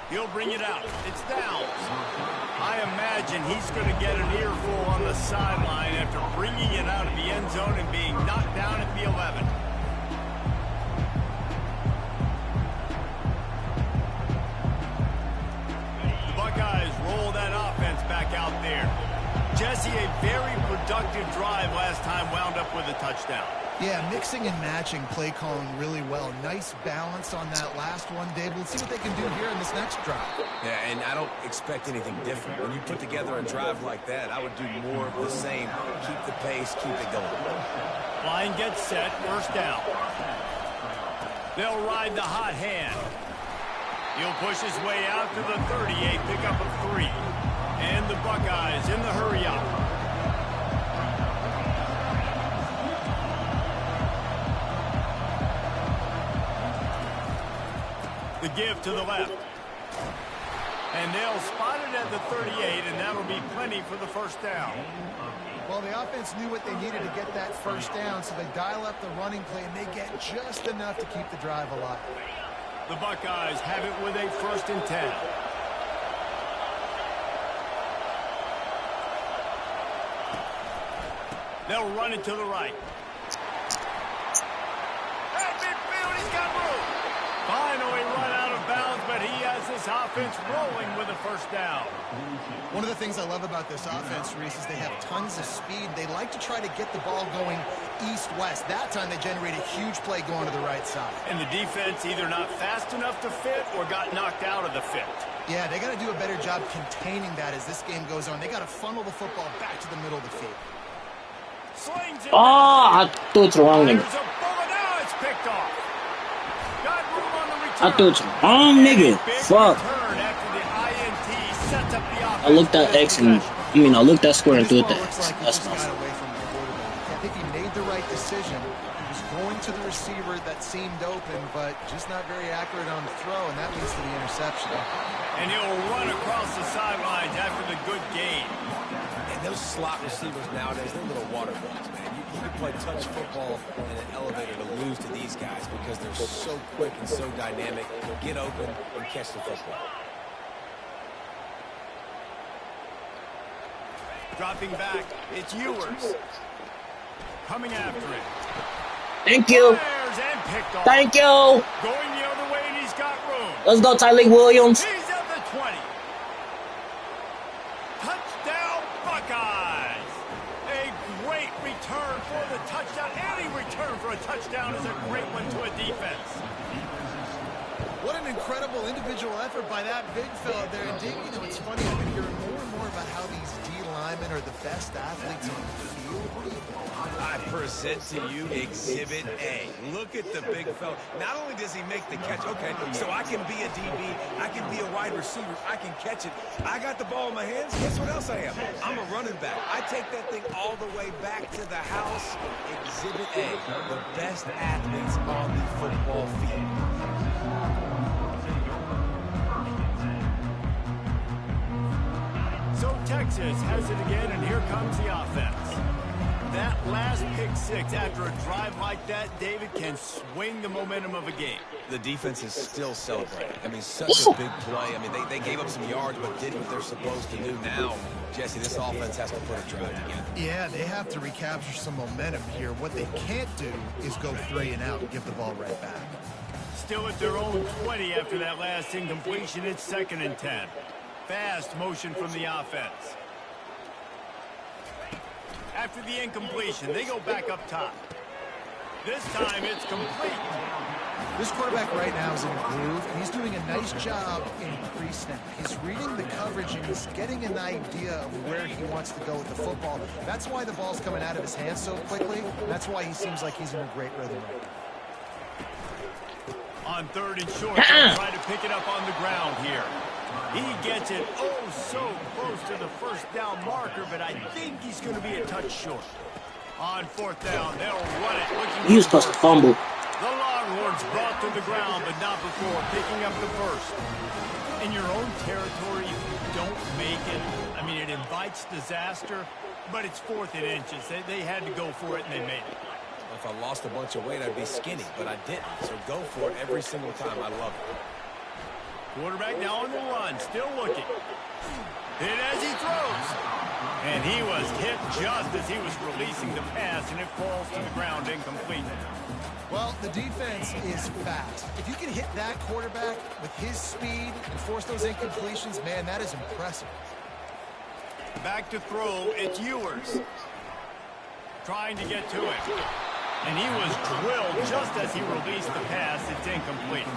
He'll bring it out. It's down. I imagine he's going to get an earful on the sideline after bringing it out of the end zone and being knocked down at the 11. The Buckeyes roll that offense back out there. Jesse, a very productive drive last time wound up with a touchdown. Yeah, mixing and matching play calling really well. Nice balance on that last one, Dave. Let's see what they can do here in this next drive. Yeah, and I don't expect anything different. When you put together a drive like that, I would do more of the same. Keep the pace, keep it going. Line gets set, first down. They'll ride the hot hand. He'll push his way out to the 38, pick up a 3. And the Buckeyes in the hurry-up. The give to the left. And they'll spot it at the 38, and that'll be plenty for the first down. Well, the offense knew what they needed to get that first down, so they dial up the running play, and they get just enough to keep the drive alive. The Buckeyes have it with a 1st and 10. They'll run it to the right. Hey, midfield, he's got room. Finally run out of bounds, but he has this offense rolling with a first down. One of the things I love about this offense, Reese, is they have tons of speed. They like to try to get the ball going east-west. That time they generate a huge play going to the right side. And the defense either not fast enough to fit or got knocked out of the fit. Yeah, they got to do a better job containing that as this game goes on. They got to funnel the football back to the middle of the field. Oh, I threw it to the wrong nigga. I threw it to the wrong nigga. Fuck. I looked at X and I looked at square and threw it to X. That's my fault. I think he made the right decision. He was going to the receiver that seemed open, but just not very accurate on the throw, and that leads to the interception. And he'll run across the sidelines after the good gain. And those slot receivers nowadays, they're little water balls, man. You can play touch football in an elevator to lose to these guys because they're so quick and so dynamic. Get open and catch the football. Dropping back, it's Ewers. Coming after it. Thank you. Thank you. Going the other way, and he's got room. Let's go, Tyreek Williams. He's at the 20. Touchdown, Buckeyes. A great return for the touchdown. Any return for a touchdown is a great one to a defense. What an incredible individual effort by that big fella there. And Dave, it's funny, I've been hearing more and more about how these D linemen are the best athletes on the field. What do you think? I present to you Exhibit A. Look at the big fella. Not only does he make the catch, okay, so I can be a DB, I can be a wide receiver, I can catch it. I got the ball in my hands. Guess what else I am? I'm a running back. I take that thing all the way back to the house. Exhibit A, the best athletes on the football field. So Texas has it again, and here comes the offense. That last pick six after a drive like that, David, can swing the momentum of a game. The defense is still celebrating. I mean, such a big play. I mean, they gave up some yards, but did what they're supposed to do now. Jesse, this offense has to put a drive together. Yeah, they have to recapture some momentum here. What they can't do is go 3 and out and give the ball right back. Still at their own 20 after that last incompletion. It's 2nd and 10. Fast motion from the offense. After the incompletion, they go back up top. This time it's complete. This quarterback right now is in a groove, and he's doing a nice job in pre-snap. He's reading the coverage, and he's getting an idea of where he wants to go with the football. That's why the ball's coming out of his hands so quickly. That's why he seems like he's in a great rhythm right now. On 3rd and short, they'll try to pick it up on the ground here. He gets it so close to the first down marker, but I think he's going to be a touch short. On 4th down, they'll run it. He was supposed to fumble. The Longhorns brought to the ground, but not before picking up the first. In your own territory, if you don't make it, I mean, it invites disaster, but it's 4th and inches. They had to go for it, and they made it. If I lost a bunch of weight, I'd be skinny, but I didn't. So go for it every single time. I love it. Quarterback now on the run, still looking. Hit as he throws. And he was hit just as he was releasing the pass, and it falls to the ground incomplete. Well, the defense is fast. If you can hit that quarterback with his speed and force those incompletions, man, that is impressive. Back to throw, it's Ewers. Trying to get to him. And he was drilled just as he released the pass. It's incomplete.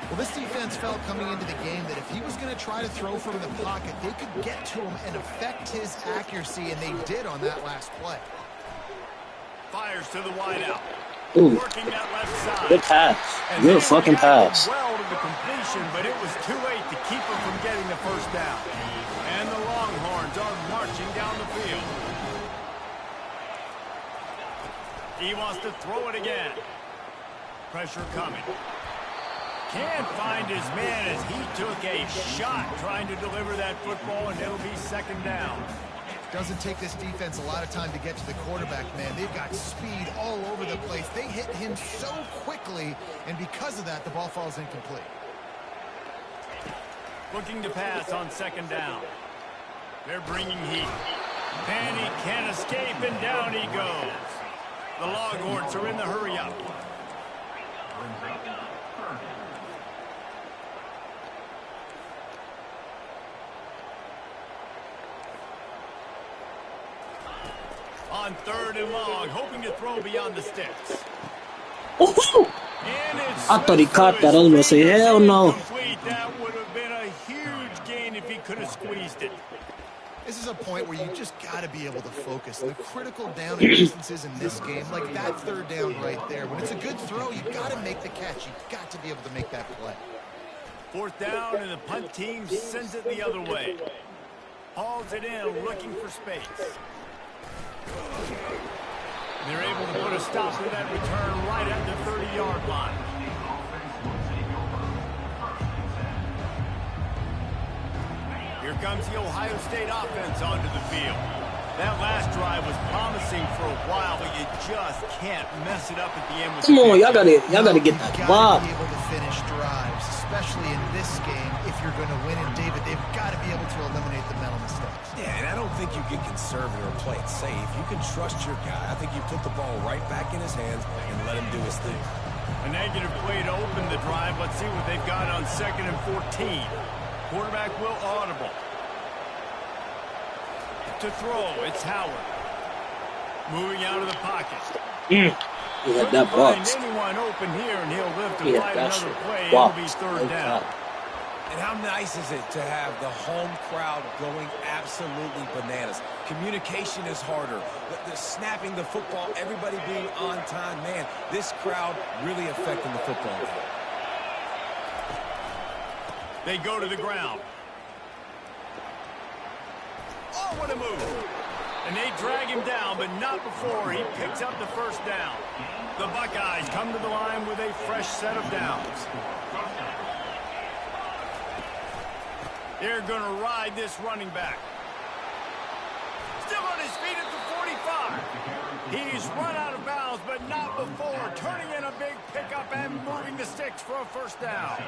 Well, this defense felt coming into the game that if he was going to try to throw from the pocket, they could get to him and affect his accuracy, and they did on that last play. Fires to the wideout. Ooh. Working that left side. Good pass. Good fucking pass. Well to the completion, but it was too late to keep him from getting the first down. And the Longhorns are marching down the field. He wants to throw it again. Pressure coming. Can't find his man as he took a shot trying to deliver that football, and it'll be second down. Doesn't take this defense a lot of time to get to the quarterback, man. They've got speed all over the place. They hit him so quickly, and because of that, the ball falls incomplete. Looking to pass on second down. They're bringing heat. And he can't escape, and down he goes. The Longhorns are in the hurry-up. On third and long, hoping to throw beyond the sticks. I thought he caught that. I was going to say, hell no. That would have been a huge gain if he could have squeezed it. This is a point where you just got to be able to focus. The critical down instances in this game, like that third down right there. When it's a good throw, you've got to make the catch. You've got to be able to make that play. Fourth down, and the punt team sends it the other way. Hauls it in, looking for space. They're able to put a stop to that return right at the 30-yard line. Here comes the Ohio State offense onto the field. That last drive was promising for a while, but you just can't mess it up at the end. Come on, y'all gotta get that ball. Be able to finish drives, especially in this game. If you're going to win in David, they've got to be able to eliminate the mental mistakes. Yeah, and I don't think you get conservative or play it safe. You can trust your guy. I think you put the ball right back in his hands and let him do his thing. A negative play to open the drive. Let's see what they've got on 2nd and 14. Quarterback will audible. To throw, it's Howard. Moving out of the pocket. He had that box. Anyone open here, and he'll live to He had fight that another shit. play. It'll be Box. third down. And how nice is it to have the home crowd going absolutely bananas? Communication is harder. The snapping the football, everybody being on time. Man, this crowd really affecting the football game. They go to the ground. Oh, what a move. And they drag him down, but not before he picks up the first down. The Buckeyes come to the line with a fresh set of downs. They're going to ride this running back. Still on his feet at the 45. He's run out of bounds, but not before turning in a big pickup and moving the sticks for a first down.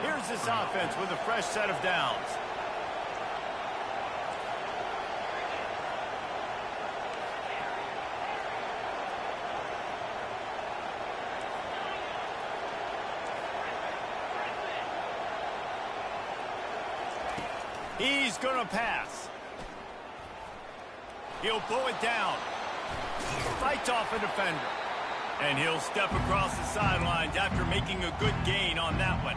Here's this offense with a fresh set of downs. He's going to pass. He'll pull it down. Fights off a defender. And he'll step across the sidelines after making a good gain on that one.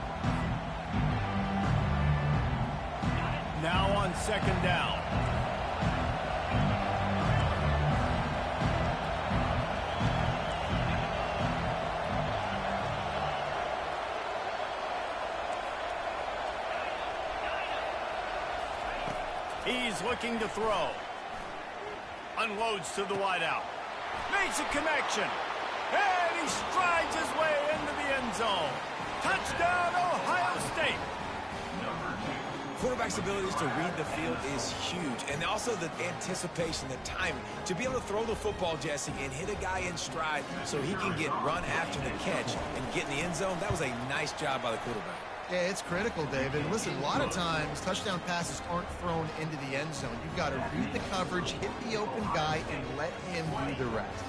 Now on 2nd down. He's looking to throw. Unloads to the wideout. Makes a connection. And he strides his way into the end zone. Touchdown, Ohio State. Quarterback's abilities to read the field is huge. And also the anticipation, the timing. To be able to throw the football, Jesse, and hit a guy in stride so he can get run after the catch and get in the end zone, that was a nice job by the quarterback. Yeah, it's critical, David. Listen, a lot of times touchdown passes aren't thrown into the end zone. You've got to read the coverage, hit the open guy, and let him do the rest.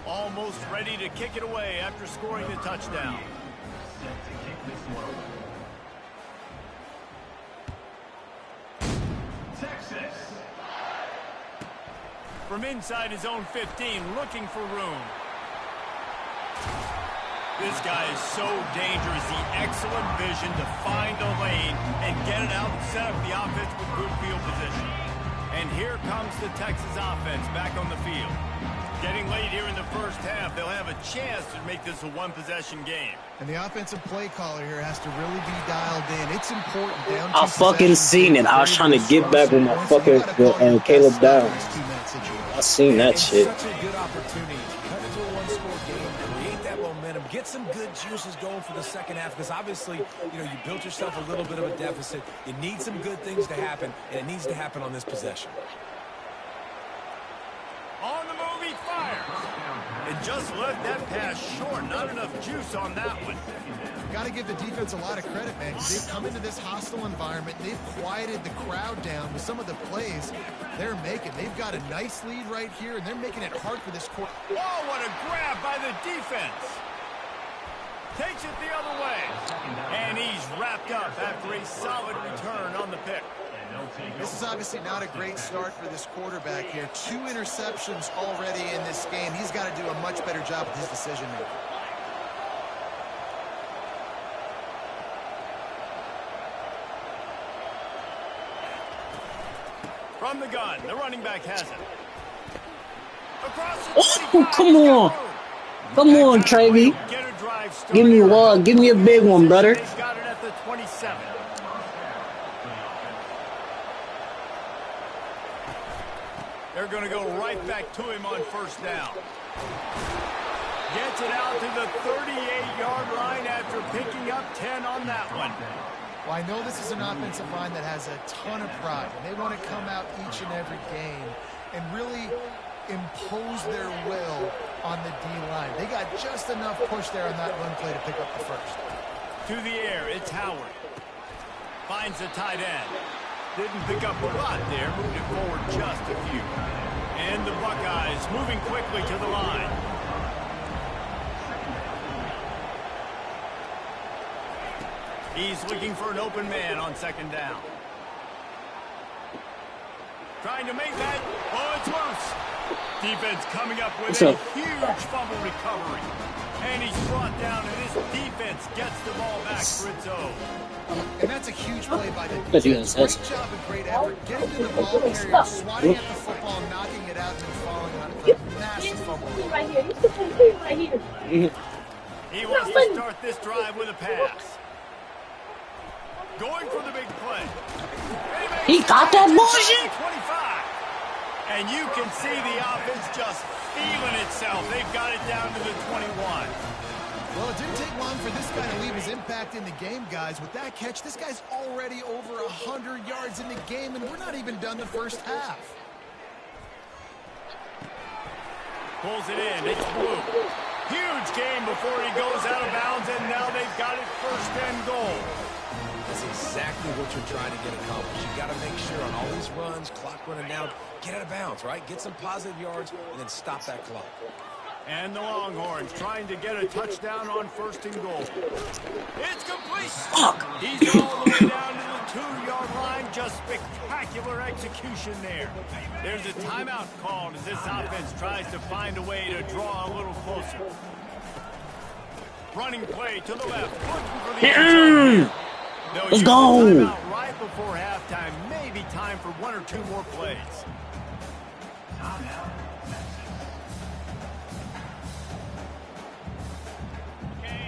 Almost ready to kick it away after scoring the touchdown. From inside his own 15, looking for room. This guy is so dangerous. The excellent vision to find a lane and get it out and set up the offense with good field position. And here comes the Texas offense back on the field. Getting late here in the first half, they'll have a chance to make this a one-possession game. And the offensive play caller here has to really be dialed in. It's important. Down I fucking seen it. I was trying to get back with my fucking Caleb down. I seen that shit. Such a good opportunity. Cut into a one-score game, create that momentum, get some good juices going for the second half. Because obviously, you built yourself a little bit of a deficit. You need some good things to happen, and it needs to happen on this possession. On the move, he fires. And just left that pass short. Not enough juice on that one. Got to give the defense a lot of credit, man. They've come into this hostile environment. They've quieted the crowd down with some of the plays they're making. They've got a nice lead right here, and they're making it hard for this quarter. Oh, what a grab by the defense. Takes it the other way. And he's wrapped up after a solid return on the pick. This is obviously not a great start for this quarterback here. 2 interceptions already in this game. He's got to do a much better job with his decision-making. From the gun, the running back has it. Across the Oh, come on. Come on, Travy. Give me one. Give me a big one, brother. They've got it at the 27. They're going to go right back to him on first down. Gets it out to the 38-yard line after picking up 10 on that one. Well, I know this is an offensive line that has a ton of pride, and they want to come out each and every game and really impose their will on the D-line. They got just enough push there on that run play to pick up the first. To the air, it's Howard. Finds the tight end. Didn't pick up a lot there, moved it forward just a few. And the Buckeyes moving quickly to the line. He's looking for an open man on second down. Trying to make that. Oh, it's loose. Defense coming up with a huge fumble recovery. And he's brought down, and this defense gets the ball back for its own. And that's a huge play by the defense. Great job and great effort. Getting to the ball carrier, swatting at the football, knocking it out, and then falling on it. A massive fumble. Right here. You should put right here. He wants to start this drive with a pass. Going for the big play. He got that bullshit. 25. And you can see the offense just feeling itself. They've got it down to the 21. Well, it didn't take long for this guy to leave his impact in the game, guys. With that catch, this guy's already over 100 yards in the game, and we're not even done the first half. Pulls it in. It's Blue. Huge game before he goes out of bounds, and now they've got it first and goal. That's exactly what you're trying to get accomplished. You got to make sure on all these runs, clock running down, get out of bounds, right? Get some positive yards, and then stop that clock. And the Longhorns trying to get a touchdown on first and goal. It's complete. Fuck. He's all the way down to the 2-yard line. Just spectacular execution there. There's a timeout called as this offense tries to find a way to draw a little closer. Running play to the left. Looking for the end zone. Let's go. Right before halftime. Maybe time for 1 or 2 more plays.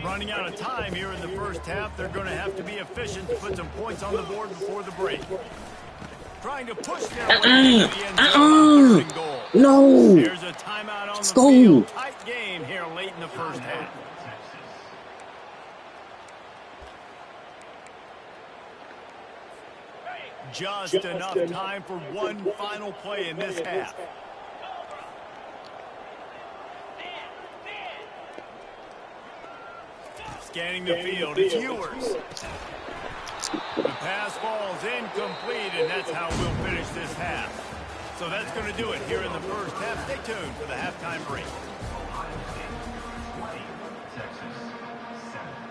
Running out of time here in the first half. They're going to have to be efficient to put some points on the board before the break. Trying to push their way to the end zone. Goal. No. Here's a timeout on the field. Tight game here late in the first half. Just enough time for one final play in this half. Scanning the field, it's Ewers. pass falls incomplete, and that's how we'll finish this half. So that's going to do it here in the first half. Stay tuned for the halftime break.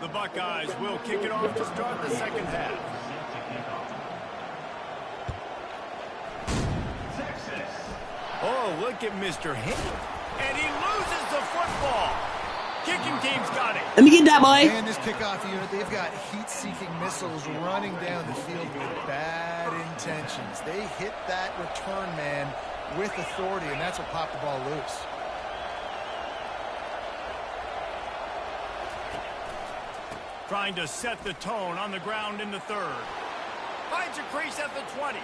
The Buckeyes will kick it off to start the second half. Oh, look at Mr. Hill. And he loses the football. Kicking team's got it. Let me get that, boy. And this kickoff unit, they've got heat-seeking missiles running down the field with bad intentions. They hit that return man with authority, and that's what popped the ball loose. Trying to set the tone on the ground in the third. Finds a crease at the 20.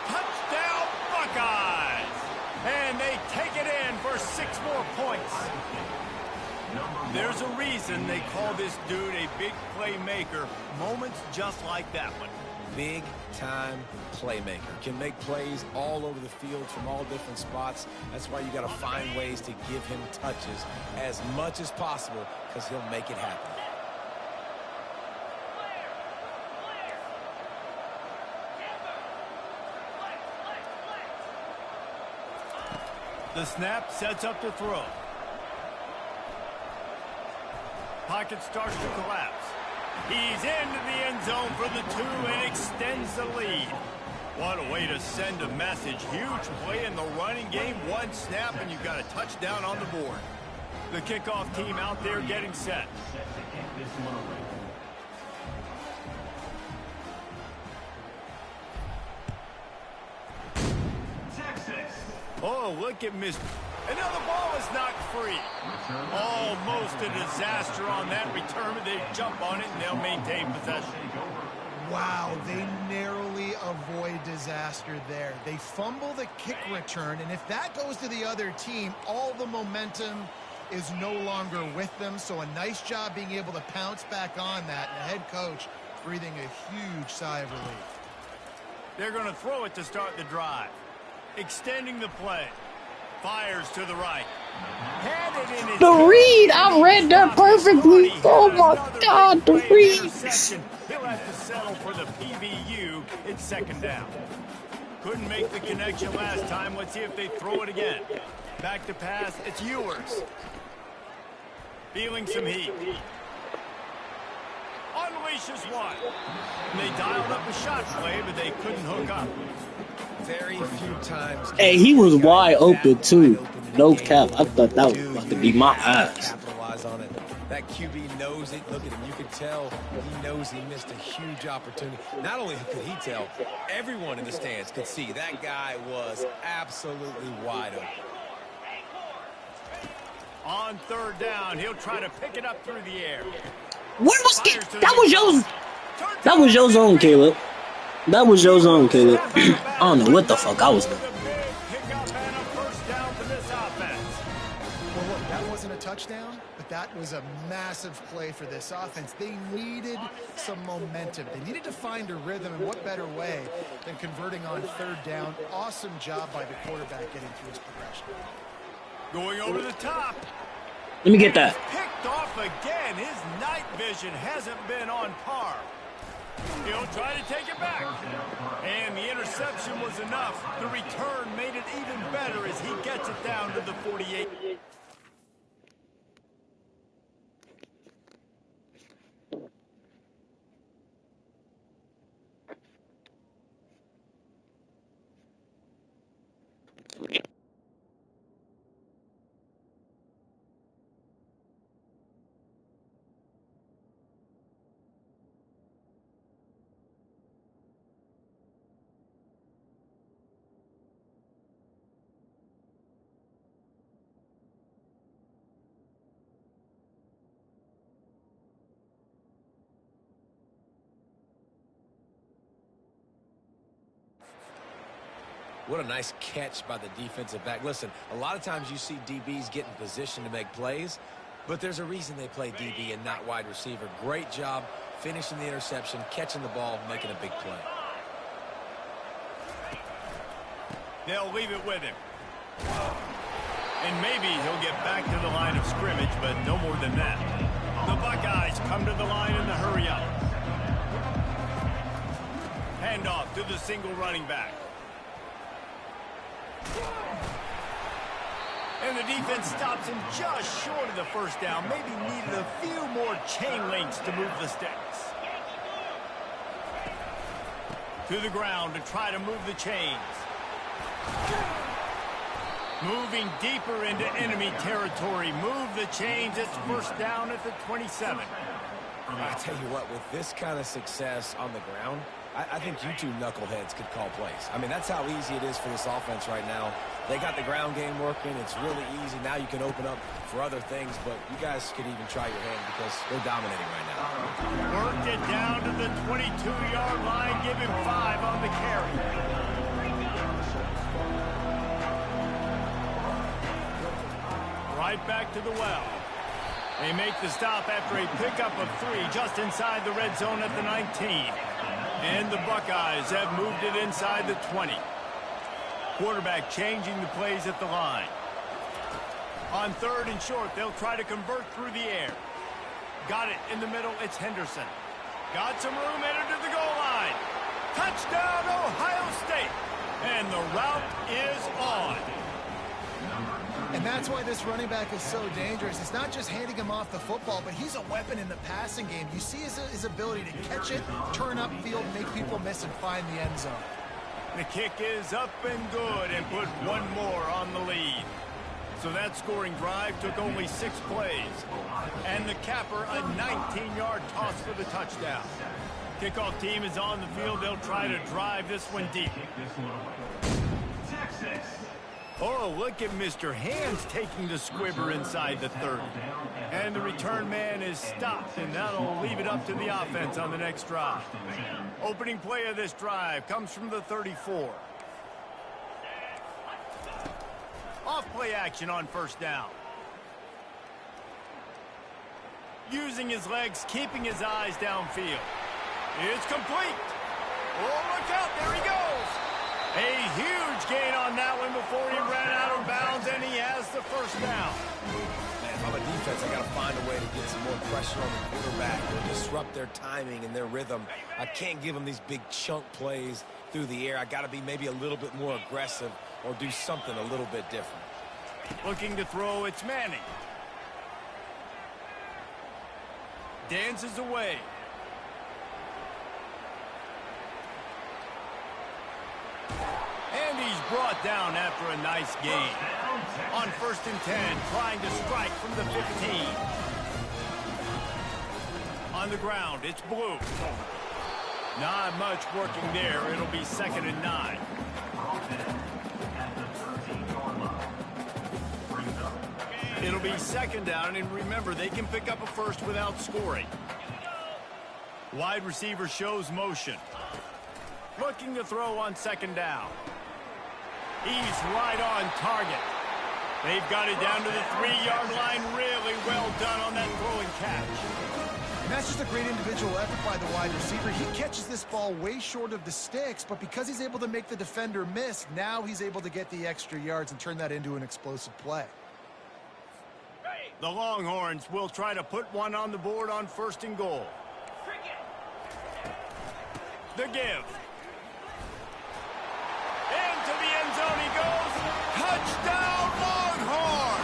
Touchdown, Buckeyes! And they take it in for 6 more points. There's a reason they call this dude a big playmaker. Moments just like that one. Big-time playmaker. Can make plays all over the field from all different spots. That's why you got to find ways to give him touches as much as possible, because he'll make it happen. The snap sets up the throw. Pocket starts to collapse. He's into the end zone for the 2 and extends the lead. What a way to send a message. Huge play in the running game. 1 snap and you've got a touchdown on the board. The kickoff team out there getting set. Oh, look at Mr. Another ball is knocked free. Almost a disaster on that return. They jump on it and they'll maintain possession. Wow, they narrowly avoid disaster there. They fumble the kick return, and if that goes to the other team, all the momentum is no longer with them. So a nice job being able to pounce back on that. And the head coach breathing a huge sigh of relief. They're going to throw it to start the drive. Extending the play. Fires to the right. The read! I read that perfectly. Oh my God, the read. He'll have to settle for the PBU. It's second down. Couldn't make the connection last time. Let's see if they throw it again. Back to pass. It's Ewers. Feeling some heat. Unleashes one. And they dialed up a shot play, but they couldn't hook up. Very few times. Hey, he was wide open too. No cap. I thought that was about to be my ass. Capitalize on it. That QB knows it. Look at him. You can tell he knows he missed a huge opportunity. Not only could he tell, everyone in the stands could see that guy was absolutely wide open. On third down, he'll try to pick it up through the air. What was that? Was yours? That was your zone, Caleb. That was your zone, Caleb. I don't know what the fuck I was doing. Well, look, that wasn't a touchdown, but that was a massive play for this offense. They needed some momentum. They needed to find a rhythm, and what better way than converting on third down. Awesome job by the quarterback getting through his progression. Going over the top. Let me get that. Picked off again. His night vision hasn't been on par. He'll try to take it back. And the interception was enough. The return made it even better as he gets it down to the 48. What a nice catch by the defensive back. Listen, a lot of times you see DBs get in position to make plays, but there's a reason they play DB and not wide receiver. Great job finishing the interception, catching the ball, making a big play. They'll leave it with him. And maybe he'll get back to the line of scrimmage, but no more than that. The Buckeyes come to the line in the hurry up. to the single running back. And the defense stops him just short of the first down. Maybe needed a few more chain links to move the sticks. To the ground to try to move the chains. Moving deeper into enemy territory. Move the chains. It's first down at the 27. I tell you what, with this kind of success on the ground, I think you two knuckleheads could call plays. I mean, that's how easy it is for this offense right now. They got the ground game working. It's really easy. Now you can open up for other things, but you guys could even try your hand because they're dominating right now. Worked it down to the 22-yard line. Give him 5 on the carry. Right back to the well. They make the stop after a pickup of 3 just inside the red zone at the 19. And the Buckeyes have moved it inside the 20. Quarterback changing the plays at the line. On 3rd and short, they'll try to convert through the air. Got it in the middle, it's Henderson. Got some room, headed to the goal line. Touchdown, Ohio State. And the route is on. And that's why this running back is so dangerous. It's not just handing him off the football, but he's a weapon in the passing game. You see his ability to catch it, turn upfield, make people miss, and find the end zone. The kick is up and good and put 1 more on the lead. So that scoring drive took only 6 plays. And the capper, a 19-yard toss for the touchdown. Kickoff team is on the field. They'll try to drive this one deep. Oh, look at Mr. Hands taking the squibber inside the 30. And the return man is stopped, and that'll leave it up to the offense on the next drive. Opening play of this drive comes from the 34. Off-play action on first down. Using his legs, keeping his eyes downfield. It's complete. Oh, look out, there he goes. A huge gain on that one before he ran out of bounds, and he has the first down. Man, if I'm a defense, I got to find a way to get some more pressure on the quarterback or disrupt their timing and their rhythm. I can't give them these big chunk plays through the air. I got to be maybe a little bit more aggressive or do something a little bit different. Looking to throw, it's Manning. Dances away. And he's brought down after a nice gain. On 1st and 10, trying to strike from the 15. On the ground, it's Blue. Not much working there. It'll be 2nd and 9. It'll be 2nd down, and remember, they can pick up a first without scoring. Wide receiver shows motion. Looking to throw on 2nd down. He's right on target. They've got it down to the 3-yard line. Really well done on that throw and catch. And that's just a great individual effort by the wide receiver. He catches this ball way short of the sticks, but because he's able to make the defender miss, now he's able to get the extra yards and turn that into an explosive play. The Longhorns will try to put one on the board on 1st and goal. The give. Into the end zone he goes. Touchdown, Longhorn!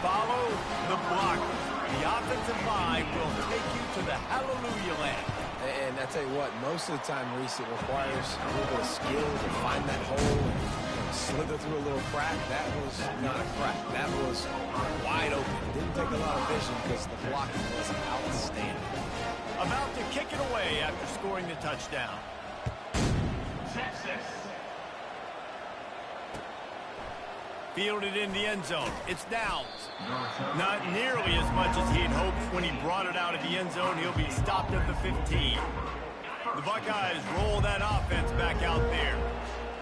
Follow the blocker. The offensive line will take you to the hallelujah land. And I tell you what, most of the time, Reese, it requires a little bit of skill to find that hole and slither through a little crack. That was not a crack. That was wide open. It didn't take a lot of vision because the blocking was outstanding. About to kick it away after scoring the touchdown. Fielded in the end zone. It's Downs. Not nearly as much as he'd hoped when he brought it out of the end zone. He'll be stopped at the 15. The Buckeyes roll that offense back out there.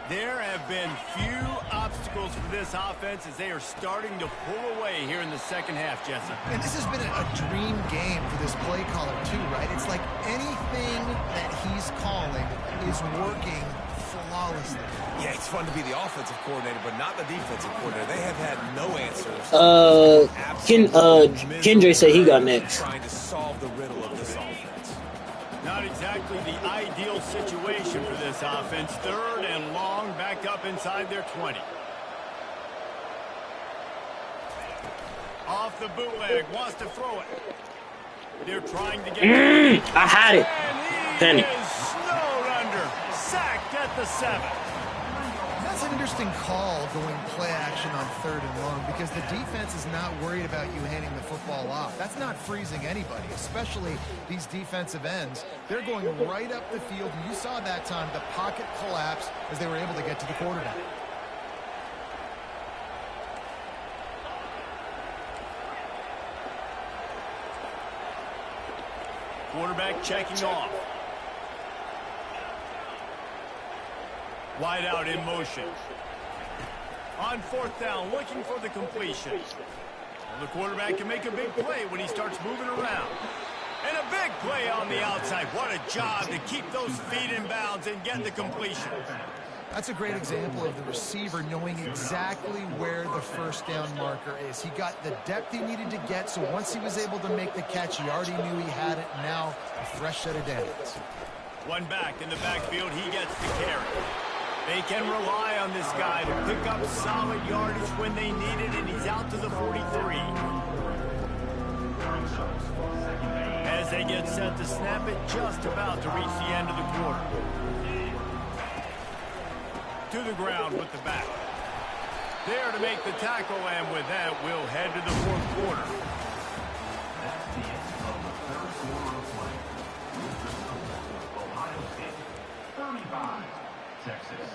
There have been few obstacles for this offense as they are starting to pull away here in the 2nd half, Jesse. And this has been a dream game for this play caller, too, right? It's like anything that he's calling is working flawlessly. Yeah, it's fun to be the offensive coordinator, but not the defensive coordinator. They have had no answers. Kendra said he got next. Trying to solve the riddle of this offense. Not exactly the ideal situation for this offense. 3rd and long, back up inside their 20. Off the bootleg, wants to throw it. They're trying to get I had it. And he is snowed under. Sacked at the 7. That's an interesting call going play action on 3rd and long because the defense is not worried about you handing the football off. That's not freezing anybody, especially these defensive ends. They're going right up the field, and you saw that time the pocket collapse as they were able to get to the quarterback. Quarterback checking off. Wide out in motion. On 4th down, looking for the completion. Well, the quarterback can make a big play when he starts moving around. And a big play on the outside. What a job to keep those feet in bounds and get the completion. That's a great example of the receiver knowing exactly where the first down marker is. He got the depth he needed to get, so once he was able to make the catch, he already knew he had it. Now, a fresh set of downs. One back in the backfield, he gets the carry. They can rely on this guy to pick up solid yardage when they need it, and he's out to the 43. As they get set to snap it, just about to reach the end of the quarter. To the ground with the back. There to make the tackle, and with that, we'll head to the 4th quarter. That's the end of the 3rd quarter of play. Ohio State 35, Texas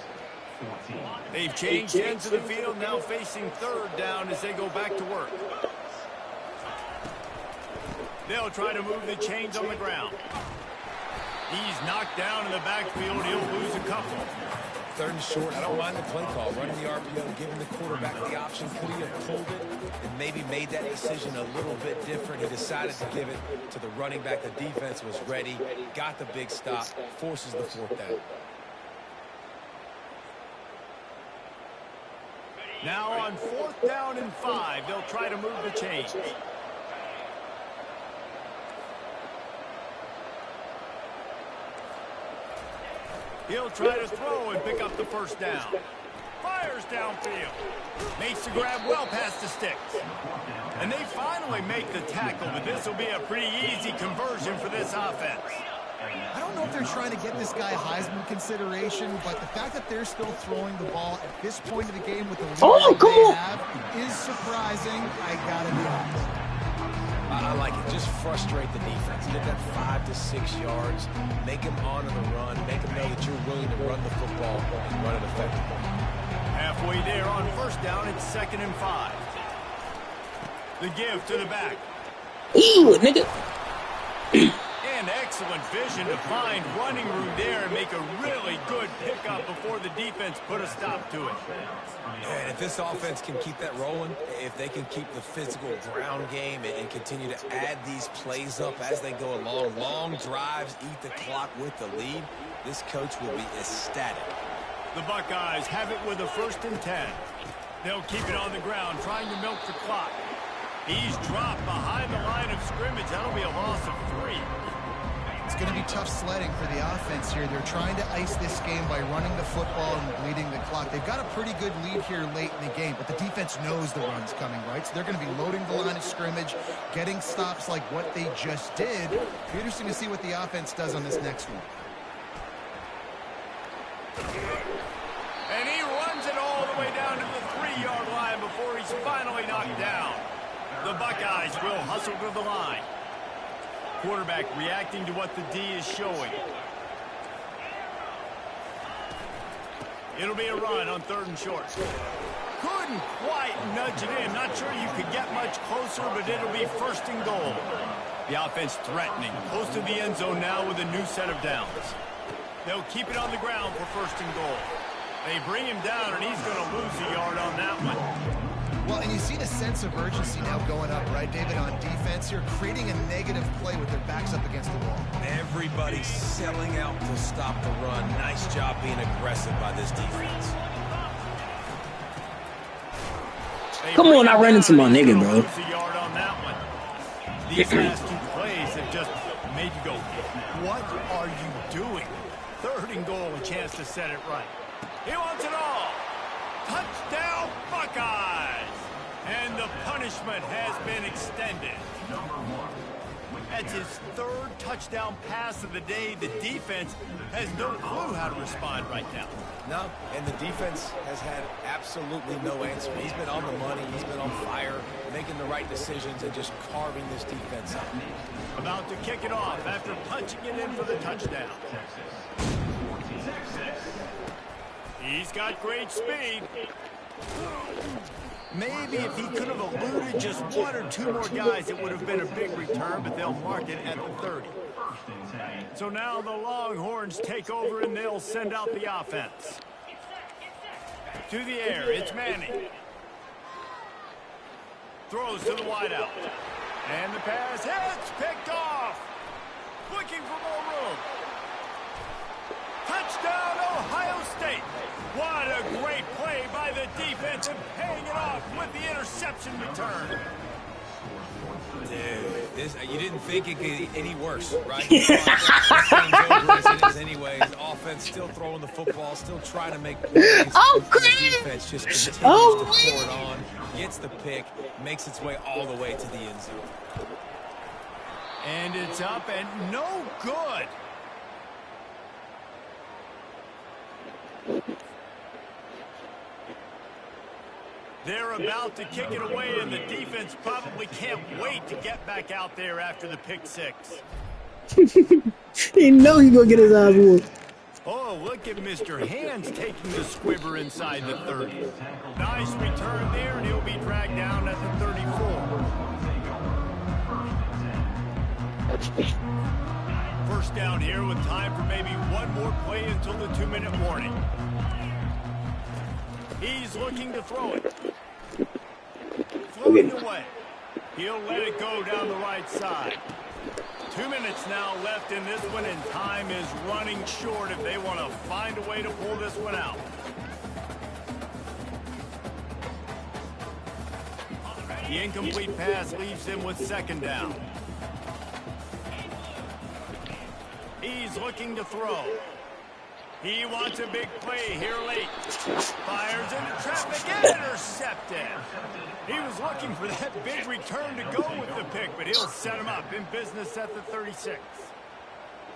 14. They've changed ends of the field, now facing 3rd down as they go back to work. They'll try to move the chains on the ground. He's knocked down in the backfield. He'll lose a couple. 3rd and short. I don't mind the play call. Running the RPO, giving the quarterback the option. Could he have pulled it and maybe made that decision a little bit different? He decided to give it to the running back. The defense was ready. Got the big stop. Forces the 4th down. Now on 4th down and 5, they'll try to move the chains. He'll try to throw and pick up the first down. Fires downfield. Makes the grab well past the sticks. And they finally make the tackle, but this will be a pretty easy conversion for this offense. I don't know if they're trying to get this guy Heisman consideration, but the fact that they're still throwing the ball at this point of the game with the lead they have is surprising. I gotta be honest. I like it. Just frustrate the defense. Get that 5 to 6 yards. Make them honor the run. Make them know that you're willing to run the football and run it effectively. Halfway there on 1st down, it's 2nd and 5. The give to the back. Ooh, nigga. And excellent vision to find running room there and make a really good pickup before the defense put a stop to it. And if this offense can keep that rolling, if they can keep the physical ground game and continue to add these plays up as they go along, long drives, eat the clock with the lead, this coach will be ecstatic. The Buckeyes have it with a 1st and 10. They'll keep it on the ground, trying to milk the clock. He's dropped behind the line of scrimmage. That'll be a loss of 3. It's going to be tough sledding for the offense here. They're trying to ice this game by running the football and bleeding the clock. They've got a pretty good lead here late in the game, but the defense knows the run's coming, right? So they're going to be loading the line of scrimmage, getting stops like what they just did. It'll be interesting to see what the offense does on this next one. And he runs it all the way down to the 3-yard line before he's finally knocked down. The Buckeyes will hustle to the line. Quarterback reacting to what the D is showing. It'll be a run on 3rd and short. Couldn't quite nudge it in. Not sure you could get much closer, but it'll be 1st and goal. The offense threatening. Close to the end zone now with a new set of downs. They'll keep it on the ground for 1st and goal. They bring him down, and he's going to lose a yard on that one. Well, and you see the sense of urgency now going up, right, David, on defense here, creating a negative play with their backs up against the wall. Everybody's selling out to stop the run. Nice job being aggressive by this defense. Come on, I ran into my nigga, bro. These last 2 plays have just made you go, what are you doing? Third and goal, a chance to set it right. He wants it all. Touchdown, Buckeyes! And the punishment has been extended. That's his third touchdown pass of the day. The defense has no clue how to respond right now. No, and the defense has had absolutely no answer. He's been on the money. He's been on fire, making the right decisions and just carving this defense up. About to kick it off after punching it in for the touchdown. He's got great speed. Maybe if he could have eluded just one or two more guys, it would have been a big return, but they'll mark it at the 30. So now the Longhorns take over, and they'll send out the offense. To the air, it's Manning. Throws to the wideout. And the pass hits, picked off. Looking for more room. Touchdown, Ohio State. What a great play by the defense and paying it off with the interception return. Dude, you didn't think it could get any worse, right? This game's over as it is anyways. Offense still throwing the football, still trying to make plays. Oh, The great! defense just continues to pour it on, gets the pick, makes its way all the way to the end zone. And it's up and no good. They're about to kick it away, and the defense probably can't wait to get back out there after the pick six. He know he gonna get his eyes whooped. Oh, look at Mr. Hands taking the squibber inside the 30. Nice return there, and he'll be dragged down at the 34. First down here with time for maybe one more play until the 2-minute warning. He's looking to throw it. Floating away. He'll let it go down the right side. 2 minutes now left in this one, and time is running short if they want to find a way to pull this one out. The incomplete pass leaves him with second down. He's looking to throw. He wants a big play here late. Fires into traffic and intercepted. He was looking for that big return to go with the pick, but he'll set him up in business at the 36.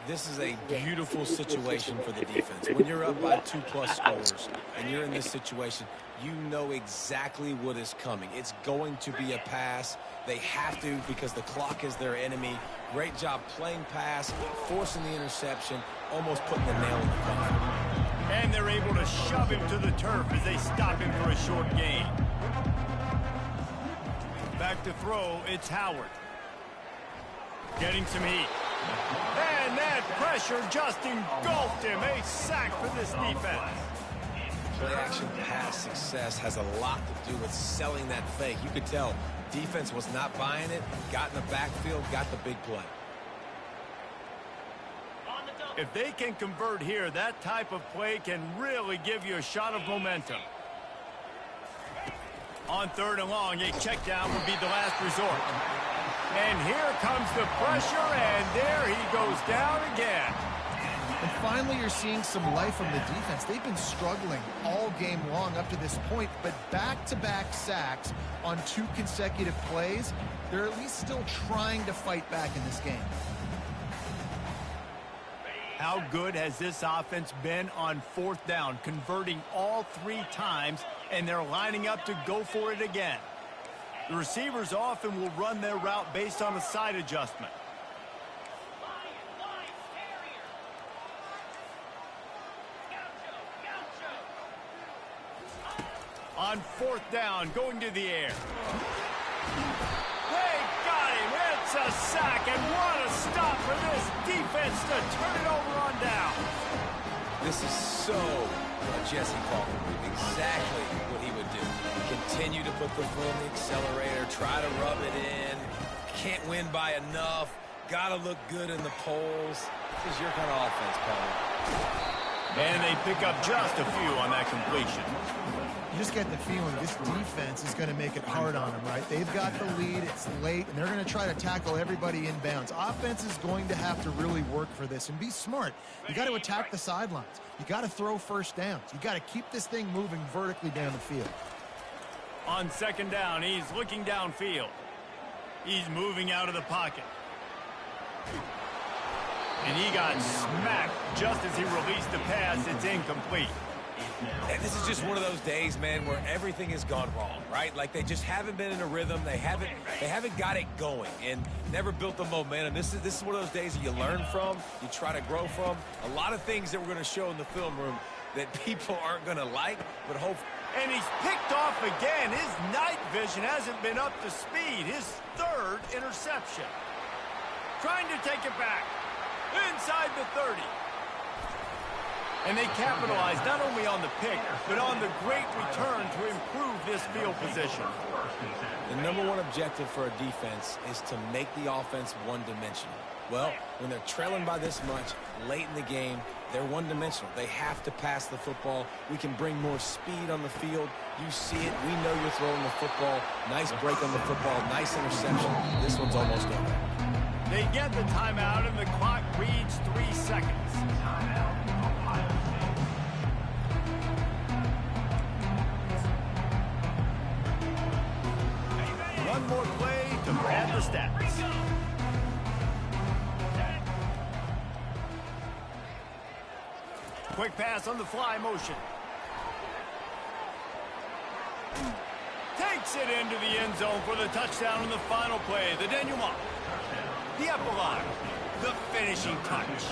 This is a beautiful situation for the defense. When you're up by 2+ scores and you're in this situation, you know exactly what is coming. It's going to be a pass. They have to because the clock is their enemy. Great job playing pass, forcing the interception, almost putting the nail in the coffin. And they're able to shove him to the turf as they stop him for a short gain. Back to throw, it's Howard. Getting some heat. And that pressure just engulfed him. A sack for this defense. Play-action pass success has a lot to do with selling that fake. You could tell defense was not buying it, got in the backfield, got the big play. If they can convert here, that type of play can really give you a shot of momentum. On third and long, a check down would be the last resort. And here comes the pressure, and there he goes down again. And finally, you're seeing some life from the defense. They've been struggling all game long up to this point, but back-to-back sacks on 2 consecutive plays, they're at least still trying to fight back in this game. How good has this offense been on fourth down, converting all 3 times, and they're lining up to go for it again. The receivers often will run their route based on a side adjustment. On fourth down, going to the air. They got him. It's a sack, and what a stop for this defense to turn it over on down. This is so a Jesse Coughlin move. Exactly what he would do. Continue to put the foot on the accelerator, try to rub it in. Can't win by enough. Got to look good in the polls. This is your kind of offense, Paul. And they pick up just a few on that completion. You just get the feeling this defense is going to make it hard on them, right? They've got the lead, it's late, and they're going to try to tackle everybody inbounds. Offense is going to have to really work for this and be smart. You got to attack the sidelines. You got to throw first downs. You got to keep this thing moving vertically down the field. On second down, he's looking downfield. He's moving out of the pocket. And he got smacked just as he released the pass. It's incomplete. And this is just one of those days, man, where everything has gone wrong, right? Like they just haven't been in a rhythm. They haven't got it going and never built the momentum. This is one of those days that you learn from, you try to grow from. A lot of things that we're going to show in the film room that people aren't going to like, but hopefully. And he's picked off again. His night vision hasn't been up to speed. His third interception. Trying to take it back. Inside the 30. And they capitalized not only on the pick, but on the great return to improve this field position. The number one objective for a defense is to make the offense one-dimensional. Well, when they're trailing by this much late in the game, they're one-dimensional. They have to pass the football. We can bring more speed on the field. You see it. We know you're throwing the football. Nice break on the football. Nice interception. This one's almost over. They get the timeout, and the clock reads 3 seconds. One more play to pad the stats. Quick pass on the fly motion. Takes it into the end zone for the touchdown in the final play. The denouement. The epilogue. The finishing touch.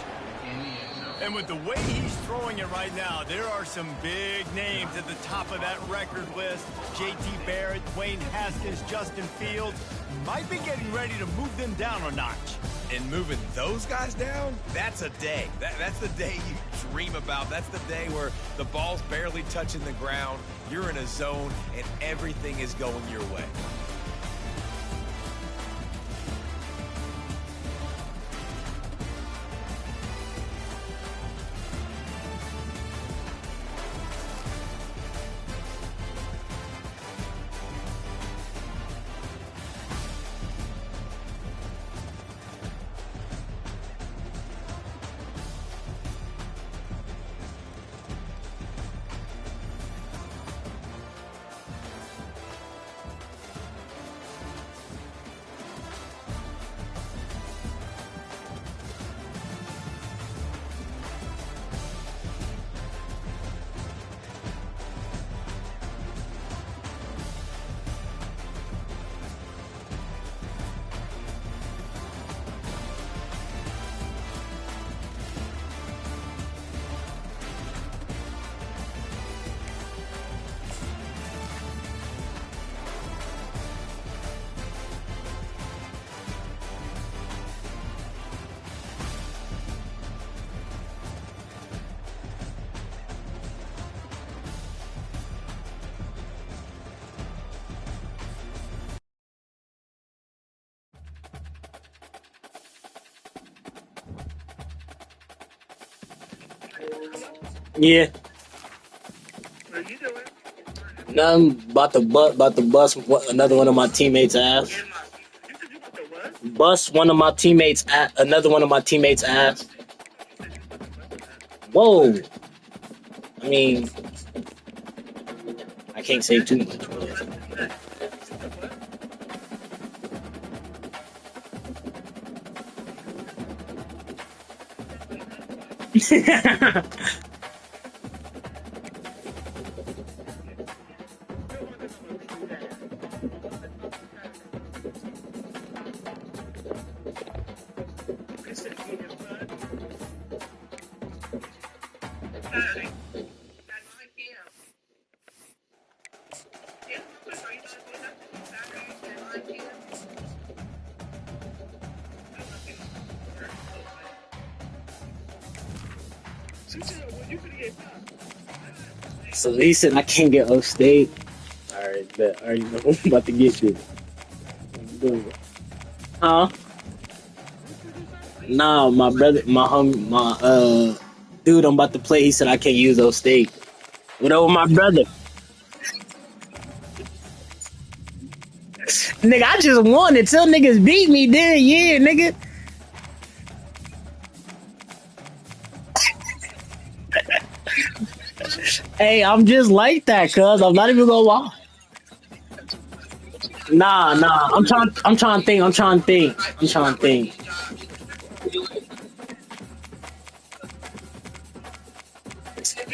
And with the way he's throwing it right now, there are some big names at the top of that record list. J.T. Barrett, Dwayne Haskins, Justin Fields might be getting ready to move them down a notch. And moving those guys down, that's a day. That's the day you dream about. That's the day where the ball's barely touching the ground, you're in a zone, and everything is going your way. Yeah. What are you doing? Nothing about to bust another one of my teammates' ass. You said you about to what? Bust one of my teammates' another one of my teammates' ass. Whoa. I mean, I can't say too much. Saturday. At 9 p.m. Yeah, are you going to do that? Saturday at 9 p.m.? So he said I can't get upstate. Alright, bet. I already know I'm about to get you. Huh? Nah, my brother, my homie, Dude, I'm about to play. He said I can't use those state. What up with my brother? Nigga, I just won until niggas beat me then, yeah, nigga. Hey, I'm just like that, cuz. I'm not even gonna lie. Nah. I'm trying to think. I'm trying to think. I'm trying to think.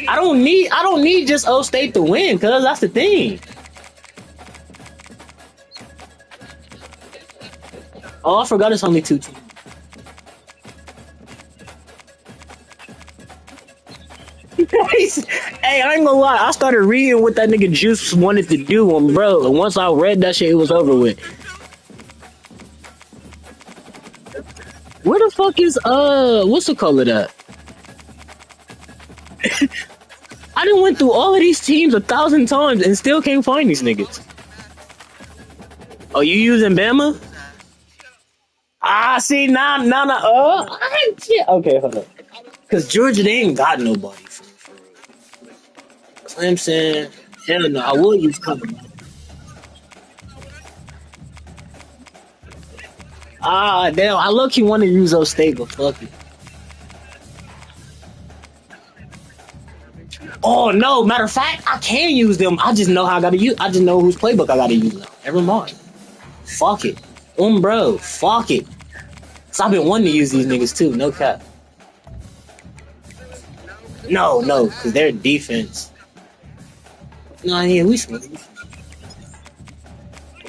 I don't need just O State to win, cuz that's the thing. Oh, I forgot it's only two teams. Hey, I ain't gonna lie. I started reading what that nigga Juice wanted to do on bro. And once I read that shit, it was over with. Where the fuck is what's the color of that? I done went through all of these teams 1,000 times and still can't find these niggas. Oh, you using Bama? Ah, see, now, shit. Okay, hold up. Cause Georgia, they ain't got nobody for real. Clemson, hell no, I will use Clemson. Ah, damn, I low-key want to use those state, but fuck it. Oh no, matter of fact, I can use them. I just know how I gotta use. I just know whose playbook I gotta use now. Never mind. Fuck it, bro. Fuck it. So I've been wanting to use these niggas too. No cap. No, cause their defense. No, yeah, we smooth.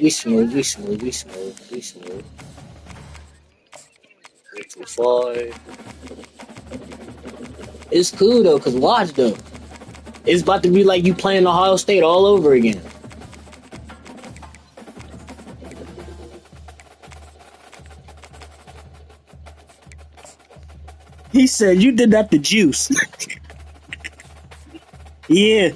We smooth. 3-5. It's cool though, cause watch though. It's about to be like you playing Ohio State all over again. He said you did that to Juice. Yeah.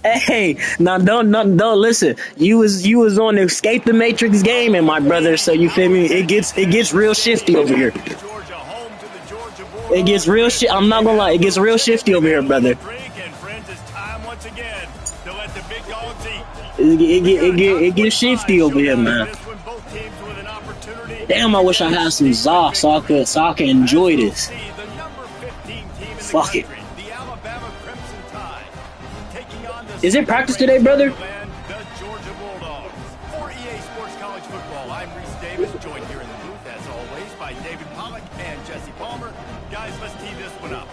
Hey, now don't listen. You was on the Escape the Matrix game, and my brother. So you feel me? It gets real shifty over here. It gets real shit. I'm not gonna lie. It gets real shifty over here, brother. It gets shifty over here, man. Damn, I wish I had some Za so I could enjoy this. Fuck it. Is it practice today, brother? For EA Sports College Football, I'm Reese Davis, joined here in the booth, as always, by David Pollock and Jesse Palmer. Guys, let's tee this one up.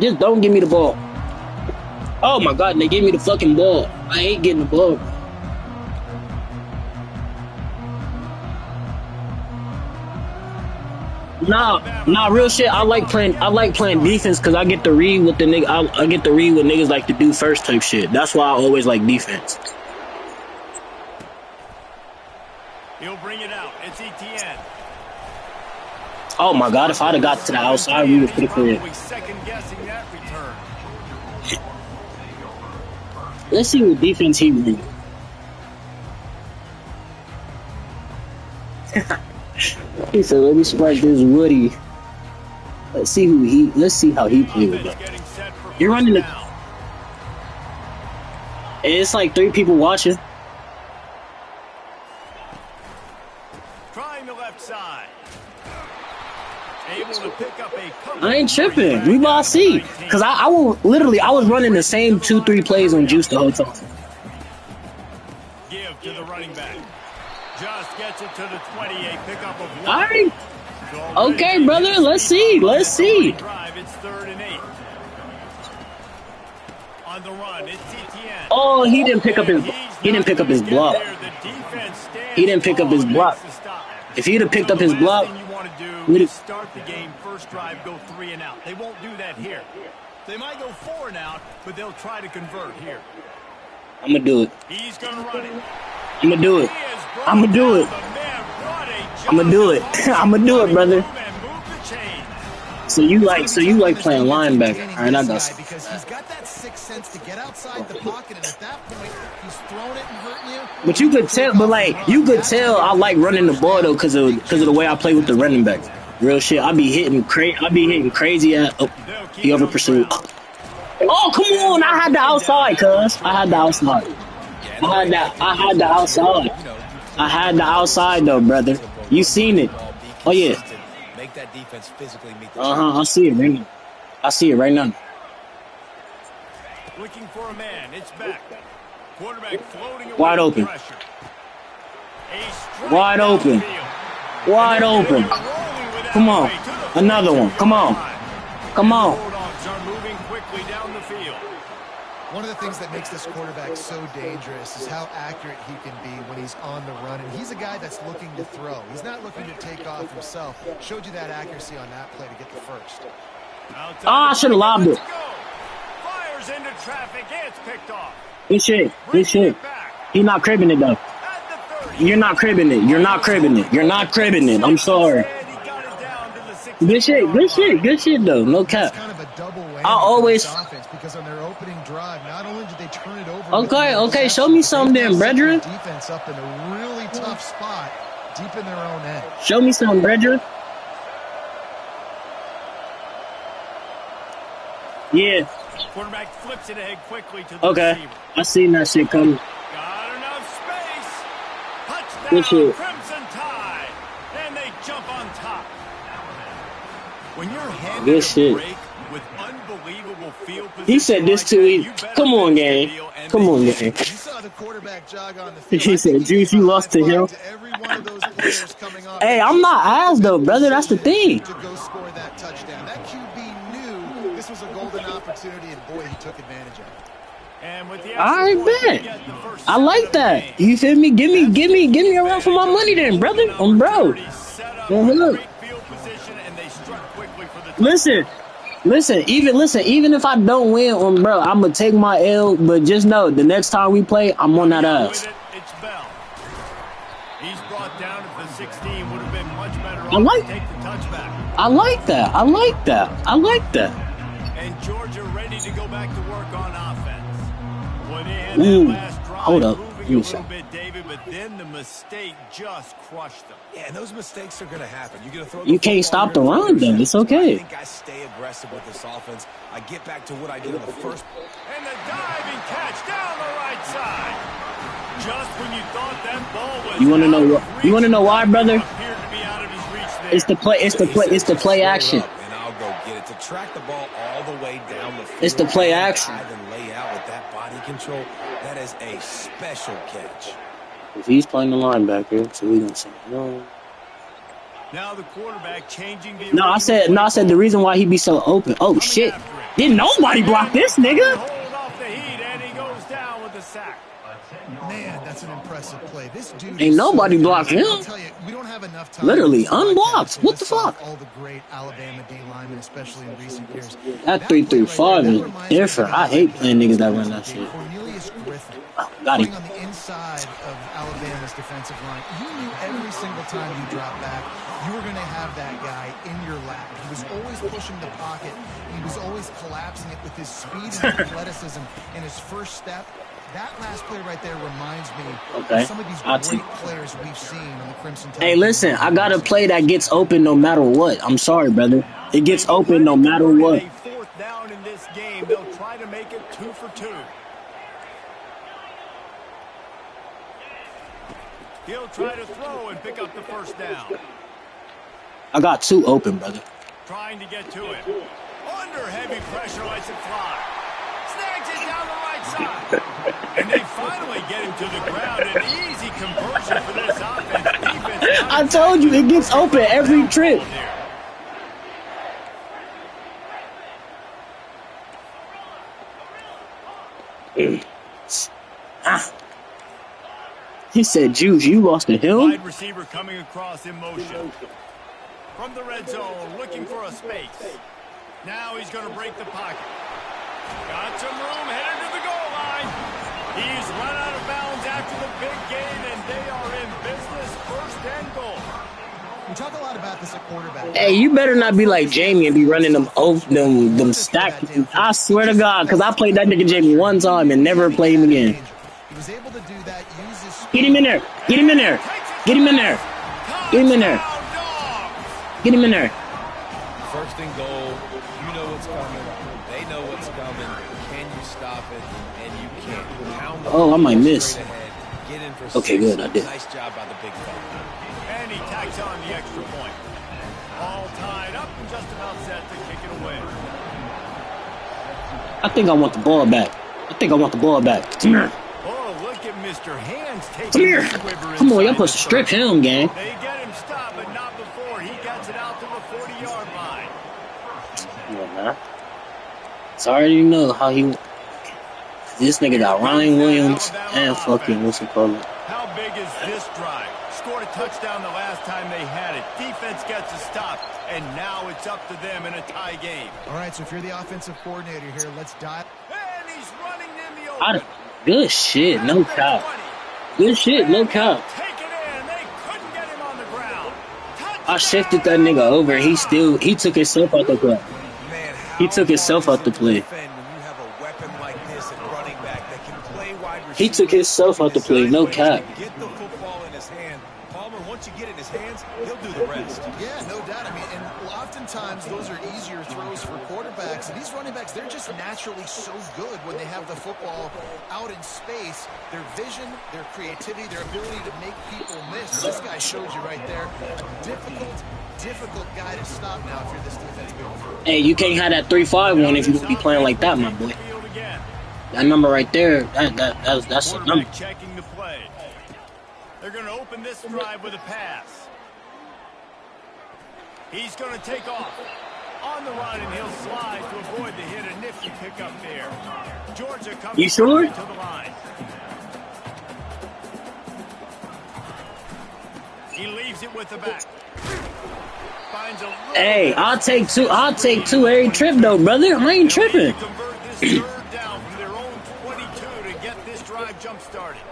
Just don't give me the ball. Oh my god, they gave me the fucking ball. I ain't getting the ball. Nah, real shit. I like playing defense because I get to read what the nigga. I get to read what niggas like to do first type shit. That's why I always like defense. He'll bring it out. It's ETN. Oh my god, if I'd have got to the outside, we would put it for it. Second guessing that return. Let's see what defense he read. He said, "Let me spark this Woody. Let's see how he plays with that." You're running the. It's like 3 people watching. Trying the left side. Able to pick up a couple. I ain't tripping. We about to see. Cause I was running the same 2-3 plays on Juice the whole time. Give to the running back. Just gets it to the 28. Pickup of 1. All right. Okay, brother. Let's see. Drive. It's 3rd and 8. On the run, it's ETN. Oh, he didn't pick up his block. He didn't pick up his block. If he'd have picked up his block, we'd start the game first drive, go 3 and out. They won't do that here. They might go 4 and out, but they'll try to convert here. I'm gonna do it. He's gonna run it. I'm gonna do it. I'm gonna do it. I'm gonna do it. I'm gonna do it, brother. It's gonna be tough on this playing defense linebacker. containing All right, I this got guy because he's got that sixth sense to get outside the pocket, and at that point, he's throwing it and hurting you. But you could tell, but like you could tell, I like running the ball though, cause of the way I play with the running backs. Real shit, I be hitting crazy at. Oh, They'll keep he it over on the pursued. ground. Oh, come on! I had the outside, cuz I had the outside. I had the outside. I had the outside though, brother. You seen it? Oh yeah. Make that defense physically meet the I see it right now. I see it right now. Looking for a man. It's back. Quarterback floating away Wide with open. pressure. A strike Wide open. downfield. Wide And they're open. getting it rolling with Come that on. way to the Another one. 42-yard Come on. line. Come And on. the Bulldogs are moving quickly down the field. One of the things that makes this quarterback so dangerous is how accurate he can be when he's on the run. And he's a guy that's looking to throw. He's not looking to take off himself. Showed you that accuracy on that play to get the first. Outside Ah, I the should have pocket, lobbed it. let's go. Fires into traffic. It's picked off. Good shit. Good Bringing shit. it back He not cribbing it though. at the 30. You're not cribbing it. You're not cribbing it. You're not cribbing it. I'm sorry. Instead, he got it down to the Good shit. 16-yard Good shit. line. Good shit though. No That's cap. kind of a double whammy I always- for this offense because on their opening drive, not only did they turn it over. Okay, with okay, interception, show me but something they then, set their brethren. Defense up in a really tough spot, deep in their own end. Show me something, brethren. Yeah. Quarterback flips it ahead quickly to the Okay. receiver. I seen that shit coming. Got enough space. Good Touchdown, shit. Crimson Tide. And they jump on top. When you're handed Good a shit. break with unbelievable field position He said this like too that, easy. you better Come on, finish the gang. deal, and Come they on, did. gang. You saw the quarterback jog on the field. He I said, think "Juice, gave you a lost to high him." five every one of those players coming off. Hey, I'm not ass though, brother. That's the thing. To go score that touchdown. That QB knew this was a golden opportunity, and boy, he took advantage of it. And with the I extra point, they bet. get the first I seven like of the that. game. You feel me? Give me a run for my money then, brother. I'm bro. Set up Mhm. great field position, and they struck quickly for the touchdown. Listen, even if I don't win, bro, I'm gonna take my L. But just know, the next time we play, I'm on that Coming out ass. with it, it's Bell. He's brought down at the 16. Would have been much better I off like- to take the touchback. I like that. I like that. I like that. And Georgia ready to go back to work on offense. Boy, they had Ooh, that last drive hold up. moving Give a me a little sec. bit, David, but then the mistake just crushed them. Yeah, and those mistakes are going to happen. You're going to throw. You can't stop the run, though. It's okay. I think I stay aggressive with this offense. I get back to what I did in the first. And the diving catch down the right side. Just when you thought that ball was You wanna out know of what- you wanna reach, know why, brother? appeared to be out of his reach there. It's the play. It's the play. It's the play Throw it action. up, and I'll go get it. To track the ball all the way down the field. It's the play and action. dive and lay out with that body control. That is a special catch. If he's playing the linebacker, so we gonna say no. Now the quarterback changing the No, I said the reason why he be so open. Oh shit! Didn't nobody block this nigga? Hold off the heat, and he goes down with a sack. Man, that's an impressive play. This dude Ain't is nobody so blocked good. him. I'll tell you, we don't have enough time. Literally in this podcast unblocked. to What the list off fuck? All the great Alabama D linemen, especially in recent years. That play 3-3-5 right there, is that reminds me different. of I hate guys playing like niggas that run that shit. Cornelius Griffin. Got Playing him. on the inside of Alabama's defensive line. You knew every single time you dropped back, you were going to have that guy in your lap. He was always pushing the pocket. He was always collapsing it with his speed and athleticism and his first step. That last play right there reminds me Okay. of some of these I'll great take- players we've seen on the Crimson Tide. Hey, listen, I got a play that gets open no matter what. I'm sorry, brother. It gets open no matter what. A fourth down in this game. They'll try to make it 2 for 2. He'll try to throw and pick up the first down. I got two open, brother. Trying to get to it. Under heavy pressure, lets it fly. Snags it down the right side. And they finally get him to the ground. An easy conversion for this offense. Defense not I told you, it gets open every trip. He said, Juice, you lost to him? Wide receiver coming across in motion. From the red zone, looking for a space. Now he's going to break the pocket. Got some room, headed to the goal line. He's run out of bounds after the big gain, and they are in business, 1st and goal. We talk a lot about this at quarterback. Hey, you better not be like Jamie and be running them stack. I swear to God, because I played that nigga Jamie one time and never played him again. He was able to do that, use his speed. Get him in there. Get him in there. Get him in there. Get him in there. Get him in there. First and goal. You know what's coming. They know what's coming. Can you stop it? And you can't. Oh, I might miss. Get in for Okay, good. I did. Nice job by the big fella. And he tacks on the extra point. All tied up and just about set to kick it away. I think I want the ball back. Come here. Oh, look at Mr. Hands taking Come here. the quiver Come on, y'all inside supposed to the strip 30. him, gang. They get him stopped, but not before he gets it out to the 40-yard line. Come on, man. So I already know how he. This nigga got Ryan Williams and fucking what's it called? How big is this drive? Scored a touchdown the last time they had it. Defense gets a stop, and now it's up to them in a tie game. All right, so if you're the offensive coordinator here, let's dive. And he's running in the open. Good shit, no cap. Good shit, no cap. Take it in. They couldn't get him on the ground. I shifted that nigga over. He took himself out the play. Man, He took himself out the play. When you have a weapon like this at running back that can play wide receiver. He took himself out the play, no cap. Get the football in his hand. Palmer, once you get it in his hands, he'll do the rest. Yeah, no doubt. I mean, and oftentimes those are easier throws for quarterbacks. And these running backs, they're just naturally so good when they have the football out in space. Their vision, their creativity, their ability to make people miss. This guy showed you right there. A difficult guy to stop now if you're this defense going forward. Hey, you can't have that 3-5 one if you be playing like that, my boy. That number right there, that's a number. Checking the play. They're going to open this drive with a pass. He's going to take off. On the run, and he'll slide to avoid the hit. A nifty pickup there. Georgia comes You sure? to the line. He leaves it with the back. Finds a Hey, I'll take two every trip though, brother. I ain't tripping. Convert this third down from their own 22 to get this drive jump started.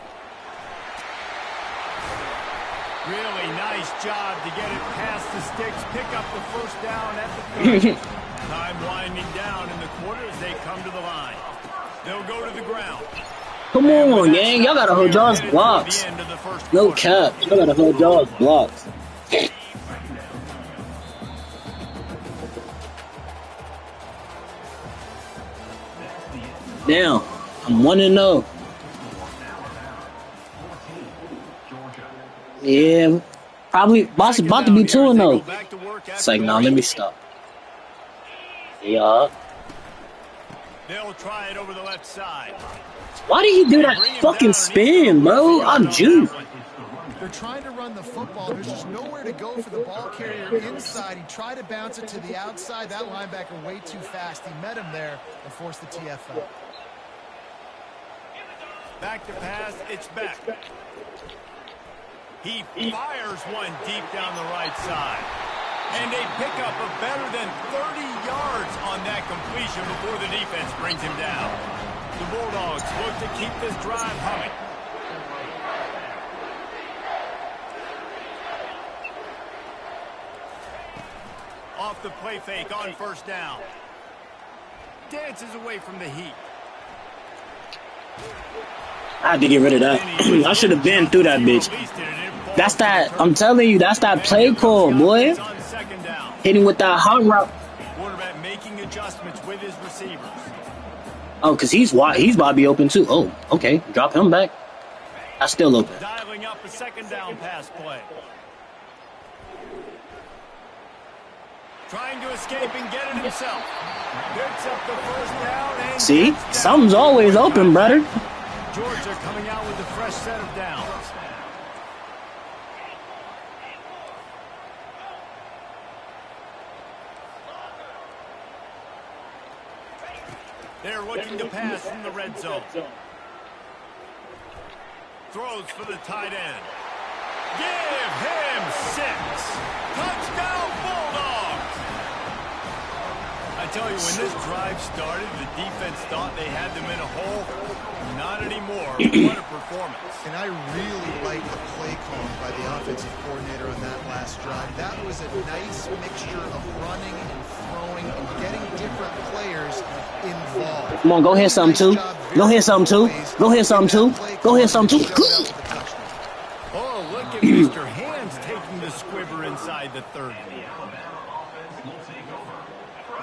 Really nice job to get it past the sticks, pick up the first down at the 30. Time winding down in the quarter as they come to the line. They'll go to the ground. Come on, gang. Y'all gotta hold y'all's blocks. No cap. Y'all gotta hold y'all's blocks. Damn. I'm 1-0. Yeah. Probably about to be 2-0. It's like, nah, let me stop. Yeah. They'll try it over the left side. Why did he do that fucking spin, bro? I'm juiced. They're trying to run the football. There's just nowhere to go for the ball carrier inside. He tried to bounce it to the outside. That linebacker way too fast. He met him there and forced the TFL. Back to pass. It's back. He fires one deep down the right side. And they pick up a better than 30 yards on that completion before the defense brings him down. The Bulldogs look to keep this drive humming. Off the play fake on first down. Dances away from the heat. I had to get rid of that. I should have been through that bitch. That's that. I'm telling you, that's that play call, boy. Hitting with that hot route. Quarterback making adjustments with his receivers. Oh, because he's about to be open too. Oh, okay. Drop him back. That's still open. Dialing up a second down pass play. Trying to escape and get it himself. Picks up the first down and see? Something's always open, brother. Georgia coming out with a fresh set of downs. They're looking to pass from the red zone. Throws for the tight end. Give him 6. Touchdown Bulldogs! I tell you, when this drive started, the defense thought they had them in a hole. Not anymore. What a performance. And I really like the play call by the offensive coordinator on that last last drive. That was a nice mixture of running and throwing and getting different players involved. Come on, go hit something too. Go hit something too. Go hit something too. Go hit something too. Oh, look at Mr. Hands taking the squibber inside the 30.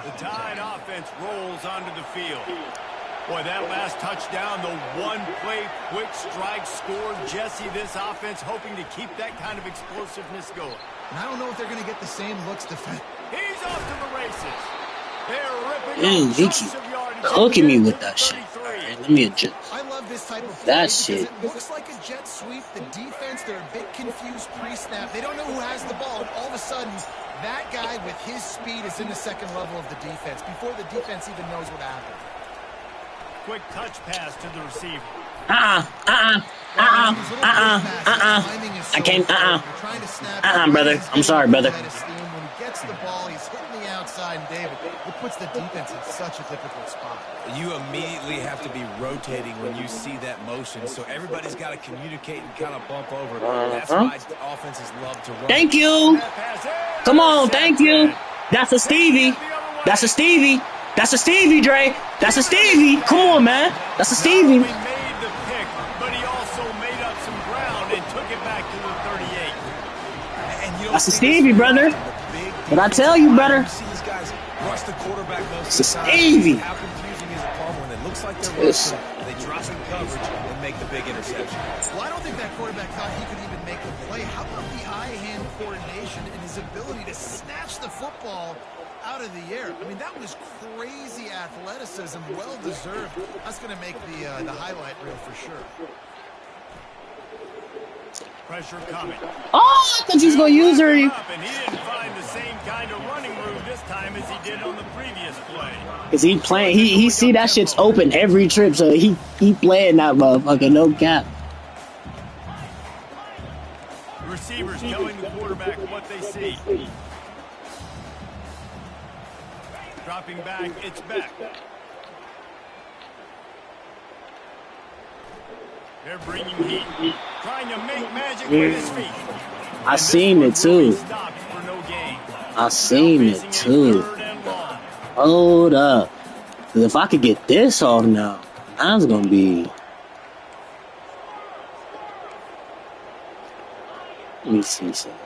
The Tide offense rolls onto the field. Boy, that last touchdown, the one-play quick strike scored. Jesse, this offense hoping to keep that kind of explosiveness going. And I don't know if they're going to get the same looks defense. He's off to the races. They're ripping Dang, off he chunks keep of yardage. cooking me with that shit. Alright, let me adjust. I love this type of play That because shit. it looks like a jet sweep. The defense, they're a bit confused pre-snap. They don't know who has the ball, and all of a sudden, that guy with his speed is in the second level of the defense before the defense even knows what happened. Quick touch pass to the receiver. I can't. Brother. I'm sorry, brother. When he gets the ball, he's hitting the outside, and David, it puts the defense in such a difficult spot. You immediately have to be rotating when you see that motion, so everybody's got to communicate and kind of bump over. That's why offenses love to run. Thank you. Come on, thank you. That's a Stevie. That's a Stevie. That's a Stevie, Dre. That's a Stevie. Come on, man. That's a Stevie. He made the pick, but he also made up some ground and took it back to the 38. That's a Stevie, brother. But I tell you, brother. You see these guys rush the quarterback most It's of a the time. Stevie. How confusing is it when it looks like they're rushing, they drop in coverage and make the big interception. Well, I don't think that quarterback thought he could even make the play. How about the eye-hand coordination and his ability to snatch the football out of the air? I mean, that was crazy athleticism, well-deserved. That's going to make the highlight reel for sure. Pressure coming. Oh, I thought you was going to use her. And he didn't find the same kind of running room this time as he did on the previous play. Because he playing, he see that shit's open every trip, so he playing that motherfucker, no cap. The receivers telling the quarterback what they see. Dropping back, it's back. They're bringing heat. Trying to make magic with his feet. I seen it too. Stopped for no gain. I seen it too. Hold up. 'Cause if I could get this off now, that's gonna be. Let me see something.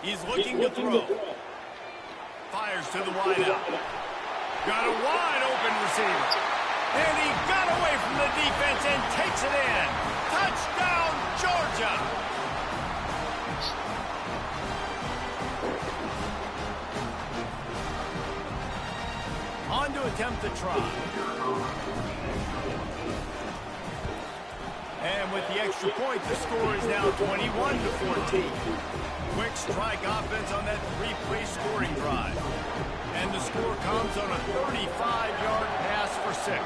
He's looking to throw. Fires to the wideout. Got a wide open receiver. And he got away from the defense and takes it in. Touchdown, Georgia. On to attempt the try. And with the extra point, the score is now 21-14. Quick strike offense on that three-play scoring drive. And the score comes on a 35-yard pass for 6.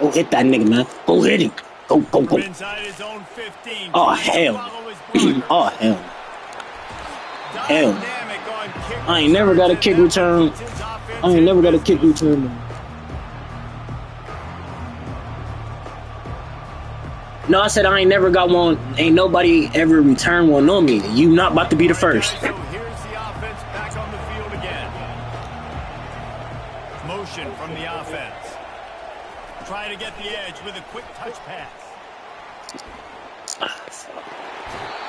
Go hit that nigga, man. Go hit him. Go. From inside his own 15. Oh, hell. Oh, hell. Hell. I ain't never got a kick return. I ain't never got a kick return. No, I said I ain't never got one. Ain't nobody ever returned one on me. You not about to be the first. So here's the offense back on the field again. Motion from the offense. Trying to get the edge with a quick touch pass.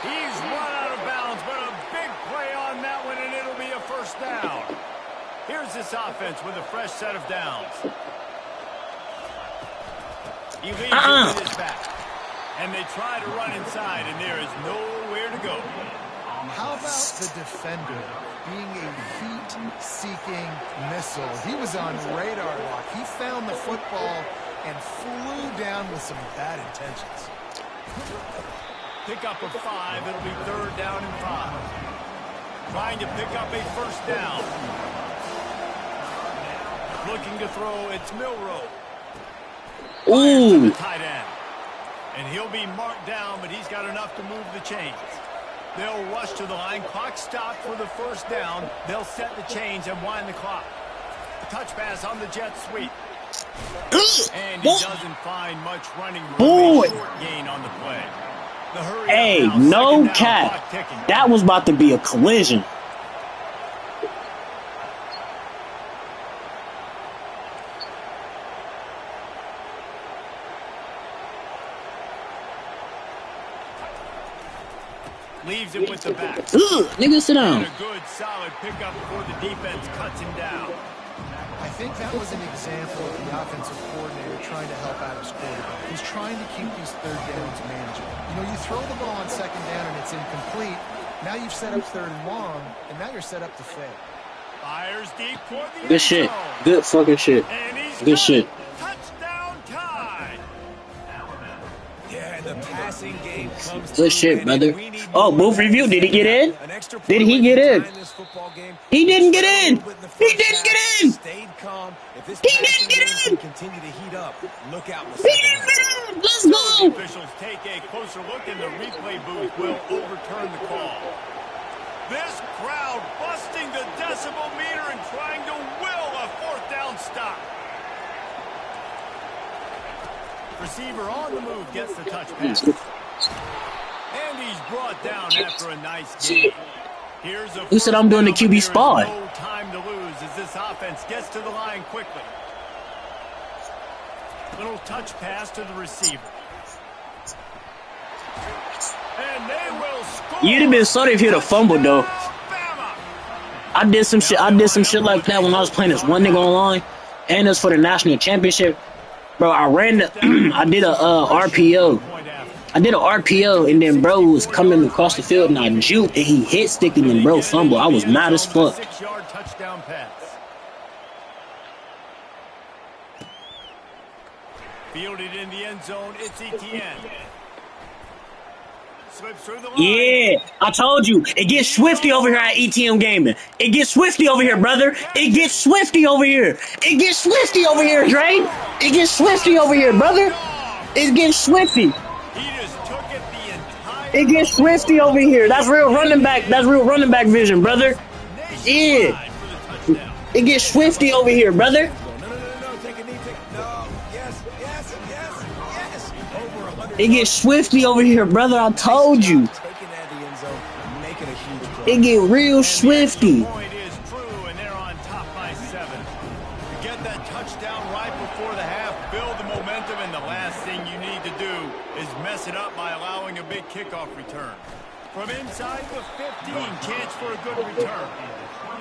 He's run out of bounds, but a big play on that one, and it'll be a first down. Here's this offense with a fresh set of downs. He leaves it with his back. And they try to run inside, and there is nowhere to go. How about the defender being a heat-seeking missile? He was on radar lock. He found the football and flew down with some bad intentions. Pick up of 5. It'll be 3rd down and 5. Trying to pick up a first down. Looking to throw. It's Milroe. Ooh. Tight end. And he'll be marked down, but he's got enough to move the chains. They'll rush to the line. Clock stopped for the first down. They'll set the chains and wind the clock. A touch pass on the jet sweep. And he doesn't find much running room. Boy. A short gain on the play. The hurry up Hey, now, no second down, cap. clock ticking. That was about to be a collision. Leaves it with the back. Ugh, nigga, sit And down. a good, solid pickup before the defense cuts him down. I think that was an example of the offensive coordinator trying to help out his quarterback. He's trying to keep these third downs manageable. You know, you throw the ball on second down and it's incomplete. Now you've set up third and long, and now you're set up to fail. Fires deep toward the Good end shit. zone. Good fucking shit. And he's Good got shit. it. Touchdown tie. Yeah, and the passing game comes Good shit, through, and brother. we need Oh, more move of that review. Did he get in? An extra Did he point get away in? from tying this football game. He didn't get Struggled a in. little bit in the He first didn't half, get in. Stayed calm. If this He passing didn't get game in. can continue to heat up, look out in the He second didn't half. get in. Let's So the go. officials take a closer look, and the replay booth will overturn the call. This crowd busting the decibel meter and trying to will a fourth down stop. Receiver on the move gets the touch pass. And he's brought down after a nice gain. Here's a Who said I'm doing the first down, but QB spot? there is no time to lose as this offense gets to the line quickly. Little touch pass to the receiver. And they will score. You'd have been sorry if he'd have fumbled though. Alabama. I did some shit. I did some shit like that when I was playing this one nigga online, and it's for the national championship. Bro, I ran the. I did a RPO. I did an RPO, and then bro was coming across the field, and I juked, and he hit stick, and then bro fumbled. I was mad as fuck. 6-yard touchdown pass. Fielded in the end zone, it's Etienne. Slips through the line. Yeah, I told you. It gets swifty over here at ETM Gaming. It gets swifty over here, brother. It gets swifty over here. It gets swifty over here, Dre. It gets swifty over here, brother. It gets swifty. He just took it the entire It gets swifty over here. That's real running back. That's real running back vision, brother. Yeah. nationwide for the touchdown. It gets swifty over here, brother. No, take a knee, no, yes. Over 100 It gets swifty over here, brother. I told you. taking that in the end zone and making a huge play. It get real And the swifty. extra point is true, and they're on top by 7. To get that touchdown right before the half, build the momentum, and the last thing you need to do is mess it up by allowing a big kickoff return. From inside the 15, chance for a good return.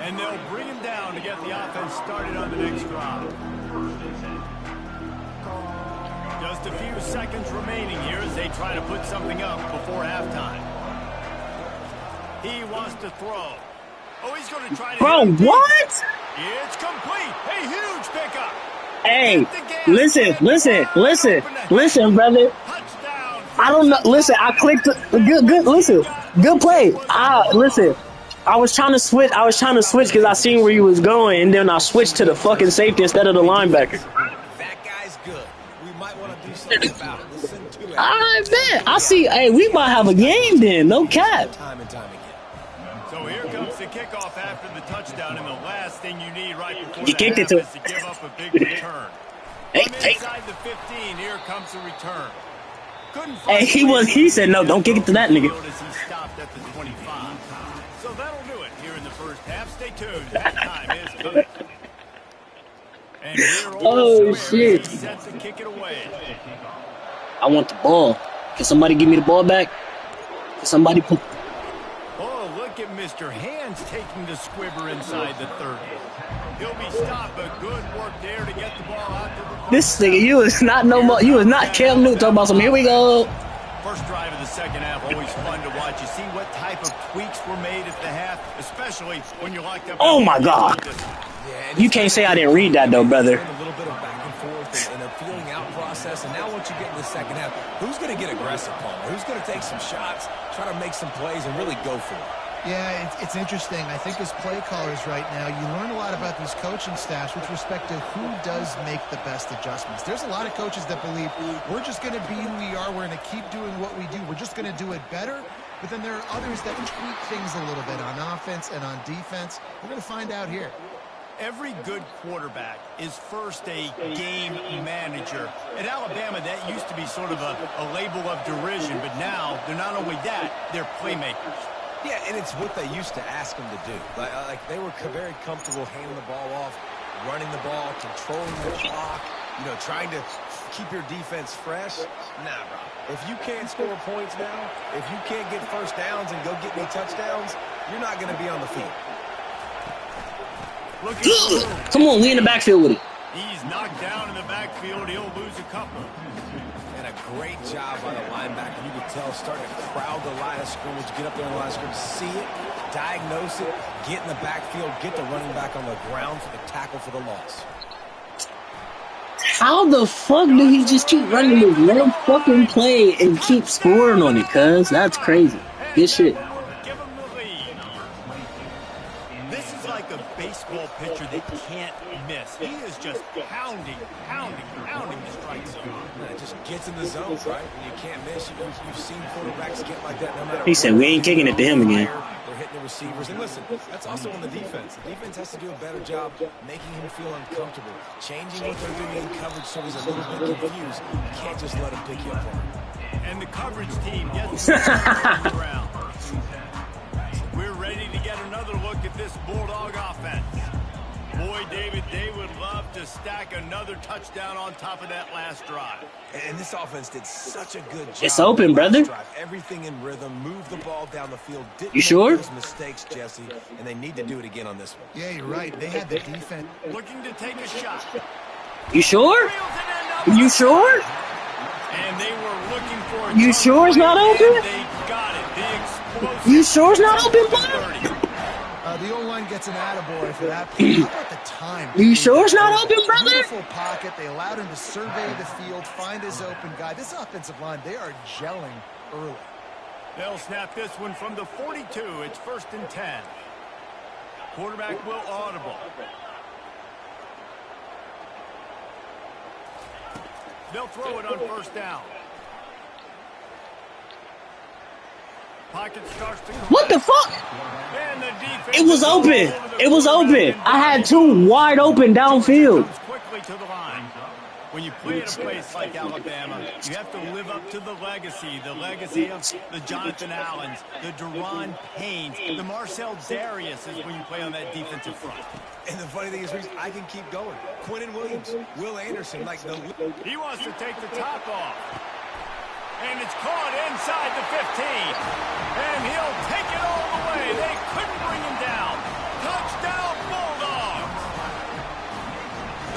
And they'll bring him down to get the offense started on the next drive. Just a few seconds remaining here as they try to put something up before halftime. He wants to throw. Oh, he's going to try to Bro, hit it deep. what? It's complete. A huge pickup. Hey, listen, brother. Touchdown. I don't know. Listen, I clicked. Good. Listen, good play. Listen. I was trying to switch because I seen where you was going, and then I switched to the fucking safety instead of the linebacker. That guy's good. We might want to do something about it. Listen to it. I bet. I see. Hey, we might have a game then. No cap. Time and time again. So here comes the kickoff after the touchdown, and the last thing you need right before You the kicked half it to- is to give up a big return. Hey, From hey. inside the 15, here comes the return. Couldn't Hey, find he said no. Don't kick it to that nigga. As he stopped at the 25. So that'll do it here in the first half. Stay tuned. Halftime is coming. And here Oh, Square shit. is set to kick it away. I want the ball. Can somebody give me the ball back? Can somebody put? Oh, look at Mr. Hands taking the squibber inside the 30. He'll be stopped, but good work there to get the ball out to the This nigga, you is not no more. You is not Cam Newton talking about some. Here we go. First drive of the second half, always fun to watch. You see what type of tweaks were made at the half, especially when you're locked up. Oh, my God. Yeah, and You it's can't say I didn't read that though, brother. a little bit of back and forth and a feeling out process. And now once you get in the second half, who's going to get aggressive, Palmer? Who's going to take some shots, try to make some plays, and really go for it? Yeah, it's interesting. I think as play callers right now, you learn a lot about these coaching staffs with respect to who does make the best adjustments. There's a lot of coaches that believe we're just going to be who we are. We're going to keep doing what we do. We're just going to do it better. But then there are others that tweak things a little bit on offense and on defense. We're going to find out here. Every good quarterback is first a game manager. At Alabama, that used to be sort of a label of derision, but now they're not only that, they're playmakers. Yeah, and it's what they used to ask them to do. Like they were very comfortable handing the ball off, running the ball, controlling the clock, trying to keep your defense fresh. Nah, bro. If you can't score points now, if you can't get first downs and go get me touchdowns, you're not going to be on the field. Come on, we in the backfield with it. He's knocked down in the backfield. He'll lose a couple. And a great job by the linebacker. You can tell starting to crowd the line of scrimmage, get up there in the line of scrimmage, see it, diagnose it, get in the backfield, get the running back on the ground for the tackle for the loss. How the fuck do he just keep running this one fucking play and keep scoring on it, cuz? That's crazy. Good shit. Give him the lead. This is like a baseball pitcher that can't miss. He is just pounding the strike zone. It just gets in the zone, right? When you can't miss, you've seen quarterbacks get like that no matter He said, we ain't kicking it to him again. They're hitting the receivers. And listen, that's also on the defense. The defense has to do a better job making him feel uncomfortable, changing what they're doing in coverage so he's a little bit confused. You can't just let him pick you up on it. And the coverage team gets the ground. We're ready to get another look at this Bulldog offense. Boy, David, they would love to stack another touchdown on top of that last drive. And this offense did such a good job. It's open, brother. Everything in rhythm, move the ball down the field. Didn't You sure? make those mistakes, Jesse, and they need to do it again on this one. Yeah, you're right. They had the defense. Looking to take a shot. You sure? You sure? And they were looking for You sure it's not open? They got it. The explosive. You sure it's not open, bud? The O-line gets an attaboy for that play. How about the time? You sure it's not open, brother? Beautiful pocket. They allowed him to survey the field, find his open guy. This offensive line, they are gelling early. They'll snap this one from the 42. It's 1st and 10. Quarterback will audible. They'll throw it on 1st down. Pocket starts to What the fuck? and the defense It was open. It was open. I had two wide open downfield. comes quickly to the line. When you play at a place like Alabama, you have to live up to the legacy of the Jonathan Allens, the Deron Paynes, the Marcel Darius is when you play on that defensive front. And the funny thing is, Reese, I can keep going. Quentin Williams, Will Anderson, He wants to take the top off. And it's caught inside the 15. And he'll take it all the way. They couldn't bring him down. Touchdown, Bulldogs.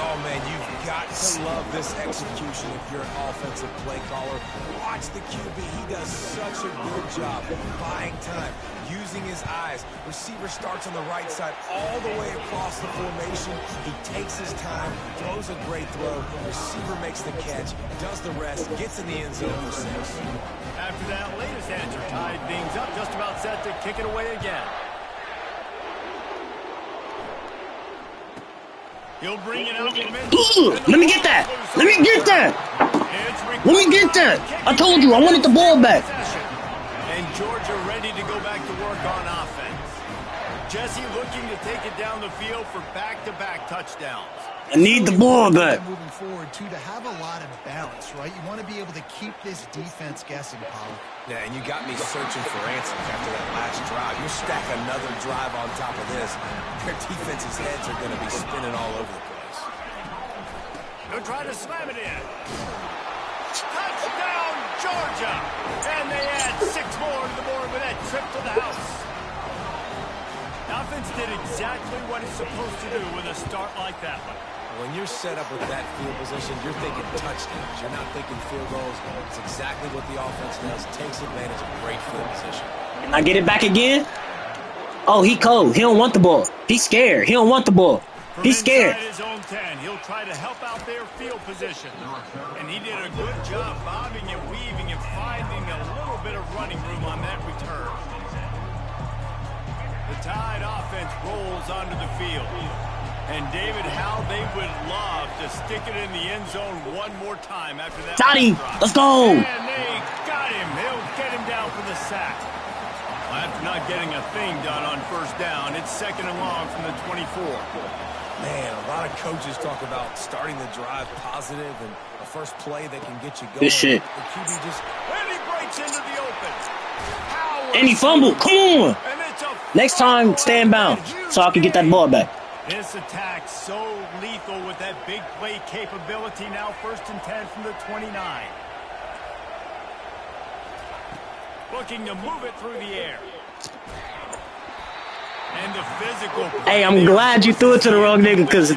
Oh, man, you've got to love this execution if you're an offensive play caller. Watch the QB. He does such a good job buying time, using his eyes. Receiver starts on the right side all the way across the formation. He takes his time, throws a great throw. Receiver makes the catch, does the rest, gets in the end zone for 6. After that latest answer tied things up, just about set to kick it away again. He'll bring it out from inside. Let me get that. Let me get that. Let me get that. I told you I wanted the ball back. And Georgia ready to go back to work on offense. Jesse looking to take it down the field for back-to-back touchdowns. I need the ball back. Moving forward, too, to have a lot of balance, right? You want to be able to keep this defense guessing, Pollock. Yeah, and you got me searching for answers after that last drive. You stack another drive on top of this, their defense's heads are going to be spinning all over the place. They'll try to slam it in. Touchdown, Georgia! And they add 6 more to the board with that trip to the house. Offense did exactly what it's supposed to do with a start like that one. When you're set up with that field position, you're thinking touchdowns. You're not thinking field goals. It's exactly what the offense does. Takes advantage of great field position. Can I get it back again? Oh, he cold. He don't want the ball. He's scared. He don't want the ball. He's scared. Inside his own 10, he'll try to help out their field position. And he did a good job bobbing and weaving and finding a little bit of running room on that return. The Tide offense rolls onto the field. And David, how they would love to stick it in the end zone one more time after that. Toddy, let's go. And they got him. They'll get him down for the sack. Well, after not getting a thing done on 1st down, it's 2nd and long from the 24. Man, a lot of coaches talk about starting the drive positive and the first play that can get you going. Good shit. The QB just... And he breaks into the open. Power And he fumbled. Come on. And it's a Next time, fumble stand after bound that huge so I can get that gain. ball back. This attack so lethal with that big play capability. Now 1st and 10 from the 29. Looking to move it through the air. And the physical. Hey, I'm glad you threw it to the wrong nigga because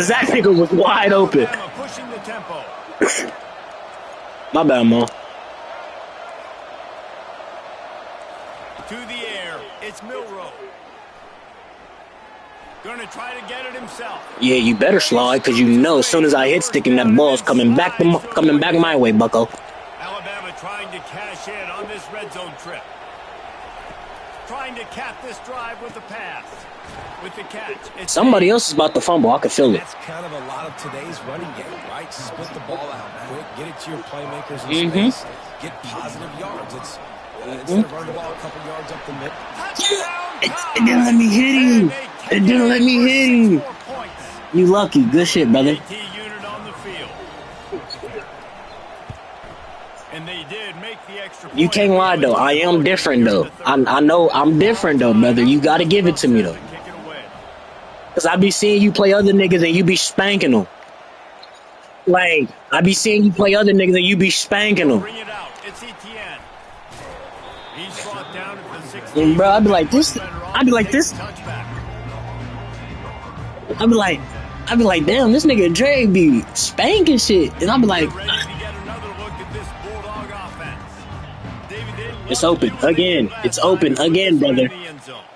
that nigga was wide open. Pushing the tempo. My bad, Mo. To the air. It's Milrow. Gonna try to get it himself. Yeah, you better slide because you know as soon as I hit sticking, that ball's coming back my way, bucko. Alabama trying to cash in on this red zone trip. Trying to cap this drive with the pass. With the catch. Somebody else is about to fumble. I can feel it. That's kind of a lot of today's running game, right? Split the ball out quick, get it to your playmakers in space, get positive yards. It's instead of running the ball a couple yards up the middle. It didn't let me hit him. It didn't let me hit him. You lucky. Good shit, brother. Unit on the field. And they did make the extra point. You can't lie, though. I am different, though. I know I'm different, though, brother. You got to give it to me, though. Because I be seeing you play other niggas and you be spanking them. Like, I be seeing you play other niggas and you be spanking them. Bring it out. It's Etienne. He's brought down at the 16. And bro, I'd be like this. I'd be like, damn, this nigga Dre be spanking shit. And I'd be like, Ready to get another look at this Bulldog offense. David, it's open again. It's open again, brother.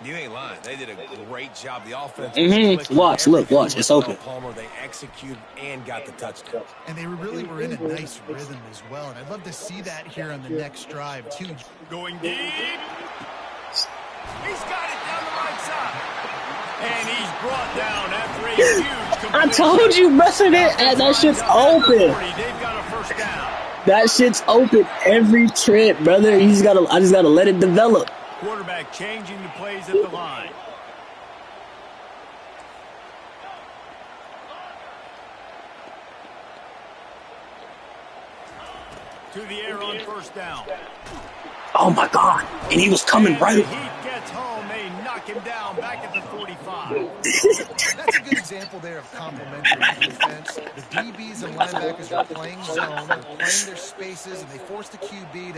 You ain't lying. They did a great job. The offense. Watch, look, watch. It's open. Palmer, they executed and got the touchdown. And they really were in a nice rhythm as well. And I'd love to see that here on the next drive, too. Going deep. He's got it down the right side. And he's brought down after a huge completion. I told you, brother, that shit's open. They've got a first down. That shit's open every trip, brother. I just gotta let it develop. Quarterback changing the plays at the line. To the air on first down. Oh my God! And he was coming right. He gets home. They knock him down back at the 45. That's a good example there of complementary defense. The DBs and linebackers are playing zone, they're playing their spaces, and they force the QB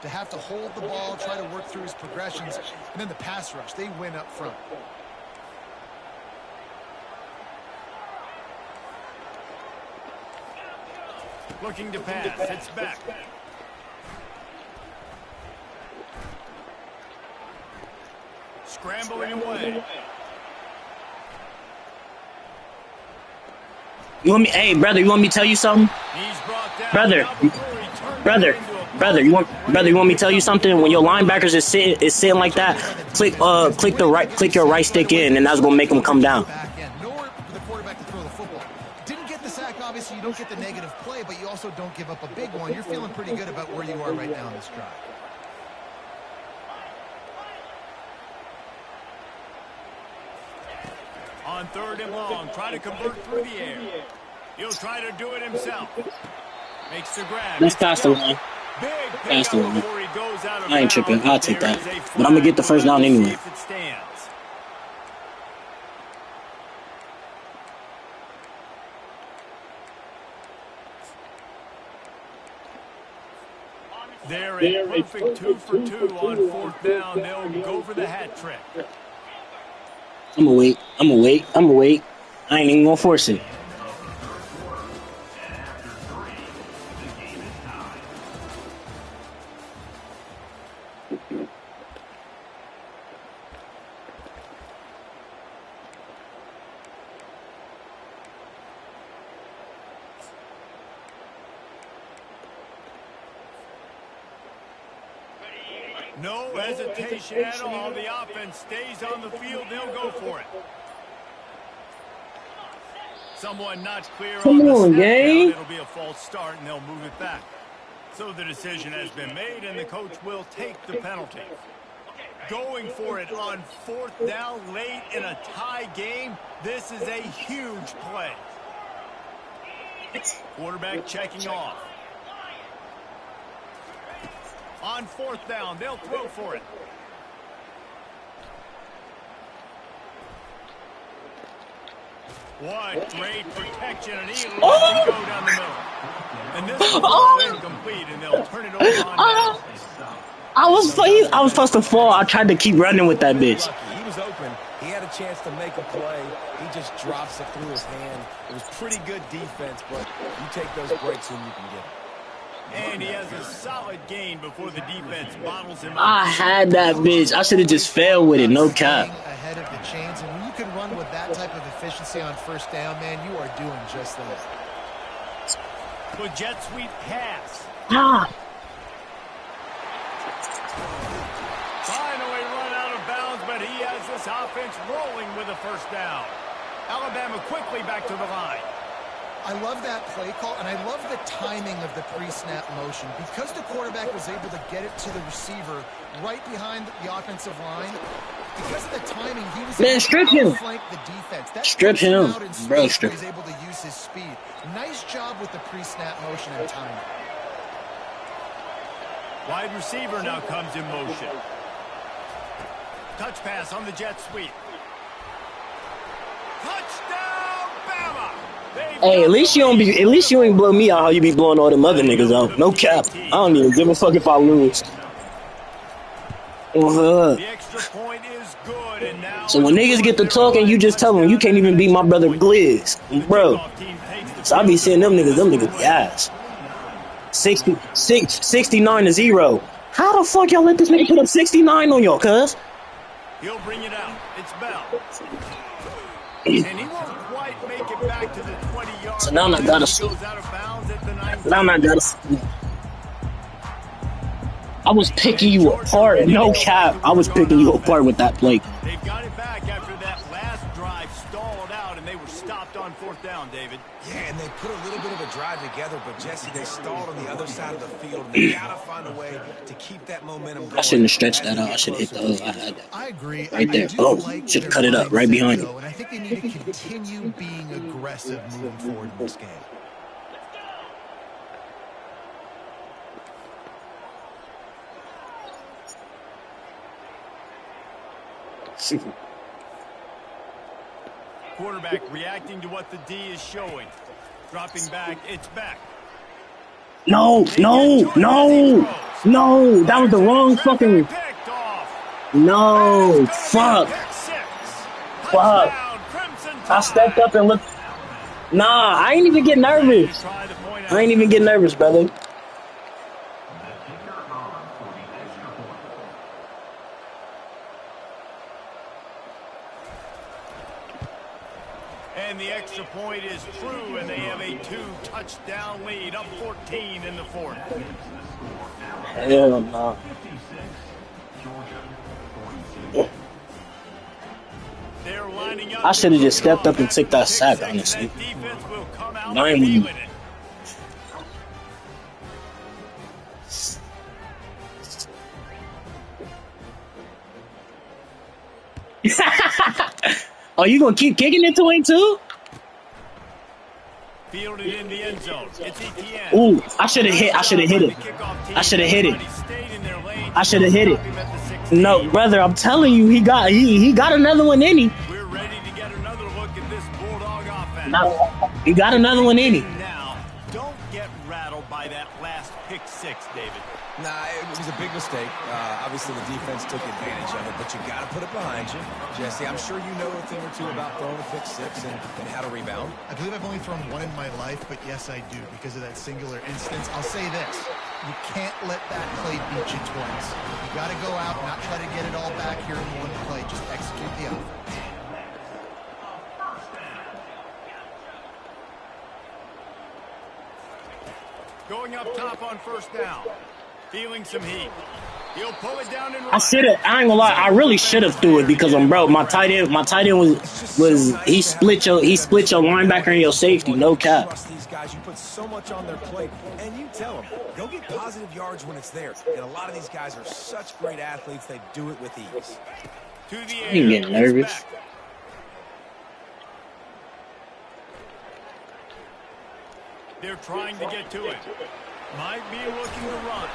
to have to hold the ball, try to work through his progressions, and then the pass rush, they win up front. Looking to pass. It's back. Scrambling away. You want me? Hey, brother, you want me to tell you something? He's brought down. Brother, you want me to tell you something? When your linebackers is sitting like that, click your right stick in, and that's gonna make them come down. Nowhere for the quarterback to throw the football. Didn't get the sack, obviously you don't get the negative play, but you also don't give up a big one. You're feeling pretty good about where you are right now in this drive. On 3rd and long, trying to convert through the air. He'll try to do it himself. Makes the grab. Let's pass the one. Pass the one. I ain't tripping. I'll take that. But I'm gonna get the first down anyway. They're a perfect 2 for 2 on 4th down. They'll go for the hat trick. I'm gonna wait. I ain't even gonna force it. No hesitation at all. The offense stays on the field. They'll go for it. Someone not clear on the snap count. It'll be a false start, and they'll move it back. So the decision has been made, and the coach will take the penalty. going for it on 4th down late in a tie game. This is a huge play. Quarterback checking off. On 4th down, they'll throw for it. What great protection, and he lets it go down the middle. And this will fall incomplete, and they'll turn it over on down. I was supposed to fall. I tried to keep running with that bitch. He was open. He had a chance to make a play. He just drops it through his hand. It was pretty good defense, but you take those breaks when you can get them. And he has a solid gain before the defense bottles him up. I had that bitch. I should have just failed with it. No cap. Ahead of the chains, and when you can run with that type of efficiency on 1st down, man, you are doing just that. Good jet sweep pass. Ah. Finally run out of bounds, but he has this offense rolling with a 1st down. Alabama quickly back to the line. I love that play call, and I love the timing of the pre-snap motion. Because the quarterback was able to get it to the receiver right behind the offensive line, because of the timing, he was able strip to him. outflank the defense. That Strip him. out in space Bro, where strip. he's able to use his speed. Nice job with the pre-snap motion and timing. Wide receiver now comes in motion. Touch pass on the jet sweep. Touchdown, Bama! Hey, at least you ain't blow me out how you be blowing all them other niggas out. No cap. I don't even give a fuck if I lose. The extra point is good, and now So when niggas get to talking, you just tell them you can't even beat my brother Gliz, bro. So I be seeing them niggas yes. 69-0. How the fuck y'all let this nigga put up 69 on y'all, cuz? He'll bring it out. It's Bell. And he won't quite make it back to the 20-yard. So now I gotta. I was picking you apart. No cap. I was picking you apart with that play. They've got it back after that last drive stalled out, and they were stopped on 4th down, David. Yeah, and they put a little bit of a drive together, but Jesse, they stalled on the other side of the field, and they gotta find a way to keep that momentum going. I shouldn't have stretched that out. I should have hit the I had that. I agree. Right there. Oh, should have cut it up right behind it. And I think they need to continue being aggressive moving forward in this game. Quarterback reacting to what the D is showing. Dropping back, it's back. No. That was the wrong fucking. No, fuck. I stepped up and looked. Nah, I ain't even get nervous. Brother. And the extra point is true, and they have a 2-touchdown lead, up 14 in the 4th. Hell no. They're lining up. I should have just stepped up and took that sack, honestly. Defense will come out No, I ain't feeling it. Oh, you gonna keep kicking it to him too? Fielded in the end zone. It's ETN. Ooh, I should have hit it. No, brother, I'm telling you, he got another one in him. We're ready to get another look at this Bulldog offense. No, he got another one in him. Now, don't get rattled by that last pick 6, David. Nah, it was a big mistake. Obviously, the defense took advantage of it, but you got to put it behind you. Jesse, I'm sure you know a thing or two about throwing a pick 6 and how to rebound. I believe I've only thrown one in my life, but yes, I do, because of that singular instance. I'll say this. You can't let that play beat you twice. You got to go out, not try to get it all back here in one play. Just execute the offense. Going up top on 1st down. Feeling some heat. He'll pull it down and I run. should have. I ain't gonna lie. I really should have threw it because I'm broke. My tight end was he split your linebacker and your safety. No cap. Trust these guys. You put so much on their plate, and you tell them go get positive yards when it's there. And a lot of these guys are such great athletes; they do it with ease. To the I air. ain't getting nervous. Back. They're trying to get to it. Might be looking to run.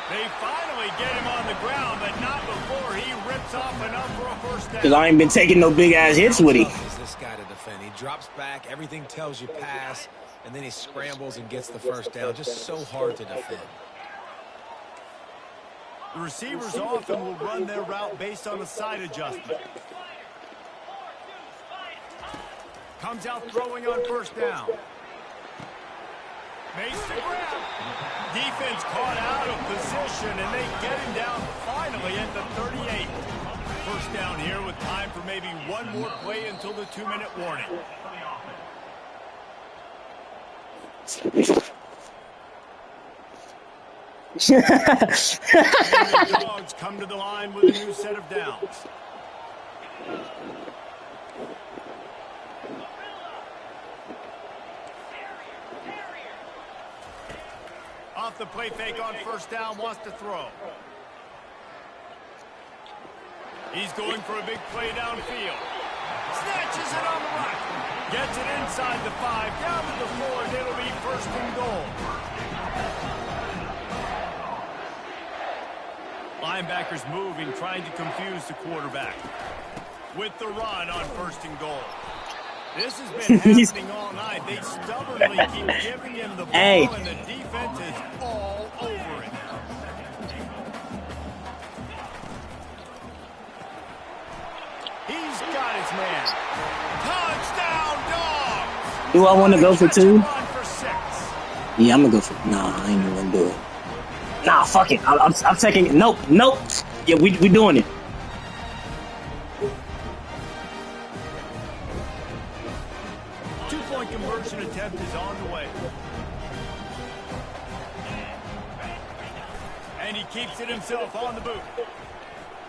They finally get him on the ground, but not before he rips off enough for a first down. Cause I ain't been taking no big ass hits with him. Is this guy to defend? He drops back, everything tells you pass, and then he scrambles and gets the first down. Just so hard to defend. The receivers often will run their route based on a side adjustment. Comes out throwing on first down. Makes the grab. Defense caught out of position, and they get him down finally at the 38. First down here with time for maybe one more play until the 2-minute warning. And the Dogs come to the line with a new set of downs. Off the play fake on first down, wants to throw. He's going for a big play downfield. Snatches it on the right. Gets it inside the 5, down to the 4, and it'll be first and goal. Linebackers moving, trying to confuse the quarterback. With the run on first and goal. This has been happening all night. They stubbornly keep giving him the ball, and the defense is all over it. He's got his man. Touchdown, Dogs! Do I want to go for 2? For 6. Yeah, I'm gonna go for. Nah, I ain't even gonna do it. Nah, fuck it. I'm taking it. Nope. Yeah, we doing it. Two-point conversion attempt is on the way. And he keeps it himself on the boot.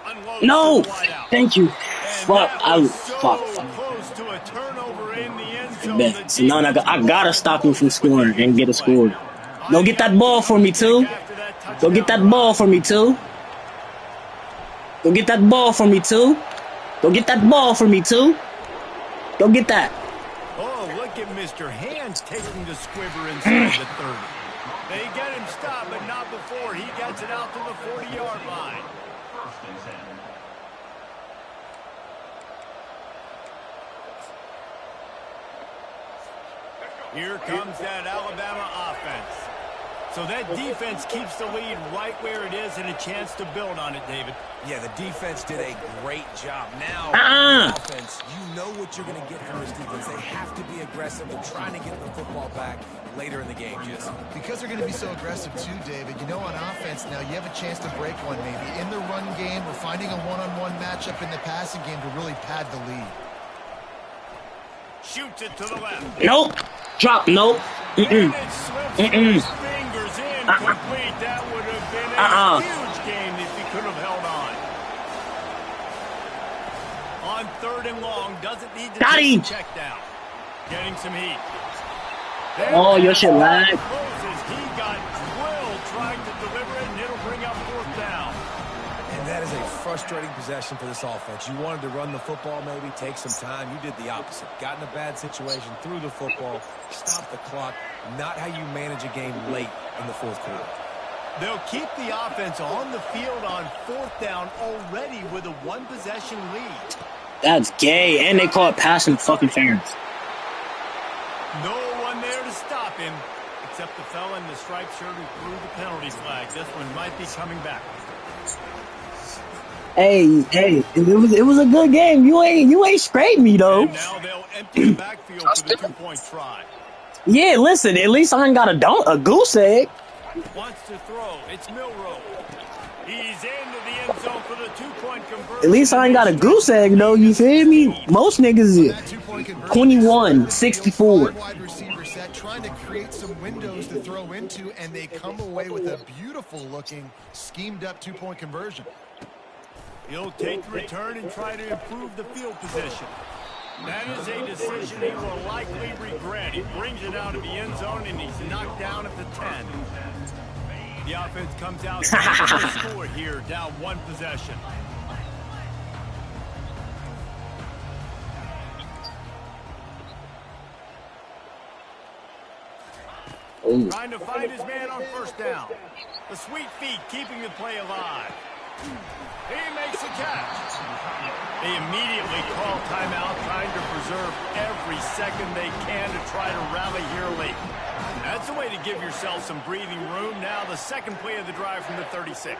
Unloads No, to the wideout. thank you. And Fuck, that was so fuck. close to a turnover in the end zone. Bet. So now I gotta stop him from scoring and get a score. Go get that ball for me too. Go get that ball for me too. Go get that ball for me too. Go get that ball for me too. Go get that. Oh, look at Mr. Hands taking the squiver inside the 30. They get him stopped, but not before he gets it out to the 40-yard line. First and 10. Here comes that Alabama offense. So that defense keeps the lead right where it is and a chance to build on it, David. Yeah, the defense did a great job. Now, offense, you know what you're going to get from this defense. They have to be aggressive. They're trying to get the football back later in the game, Jesse. Because they're going to be so aggressive too, David. You know, on offense now, you have a chance to break one maybe in the run game or finding a one-on-one matchup in the passing game to really pad the lead. Shoots it to the left. Nope. Drop. Nope. And it slips through his fingers incomplete. That would have been a huge game if he could have held on. On 3rd and long, doesn't need to take the check down. Getting some heat. Oh, your shit lag. He got drilled trying to deliver it, and it'll bring up 4th down. And that is a frustrating possession for this offense. You wanted to run the football, maybe take some time. You did the opposite. Got in a bad situation, threw the football, stopped the clock. Not how you manage a game late in the 4th quarter. They'll keep the offense on the field on 4th down already with a 1-possession lead. That's gay, and they call it pass interference. No one there to stop him, except the fella in the striped shirt who threw the penalty flag. This one might be coming back. Hey, it was a good game. You ain't scraped me though. And now they'll empty the backfield for the 2-point try. Yeah, listen, at least I ain't got a goose egg. Wants to throw. It's Milrow. He's into the end zone for the two-point conversion. At least I ain't got a goose egg, though. You feel me? Most niggas That two-point conversion 21, is field, 64. 5 wide receiver set, trying to create some windows to throw into, and they come away with a beautiful-looking, schemed-up two-point conversion. He'll take the return and try to improve the field position. That is a decision he will likely regret. He brings it out of the end zone, and he's knocked down at the 10. The offense comes out to score here, down one possession. Ooh. Trying to find his man on first down. The sweet feet keeping the play alive. He makes a catch. They immediately call timeout, trying to preserve every second they can to try to rally here late. That's a way to give yourself some breathing room. Now the second play of the drive from the 36.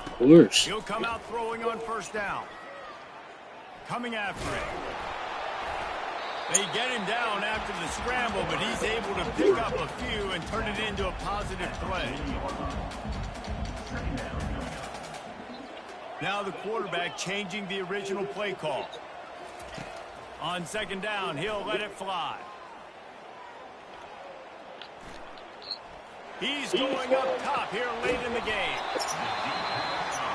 Of course. He'll come out throwing on first down. Coming after it. They get him down after the scramble, but he's able to pick up a few and turn it into a positive play. Now the quarterback changing the original play call. On second down, he'll let it fly. He's going up top here late in the game.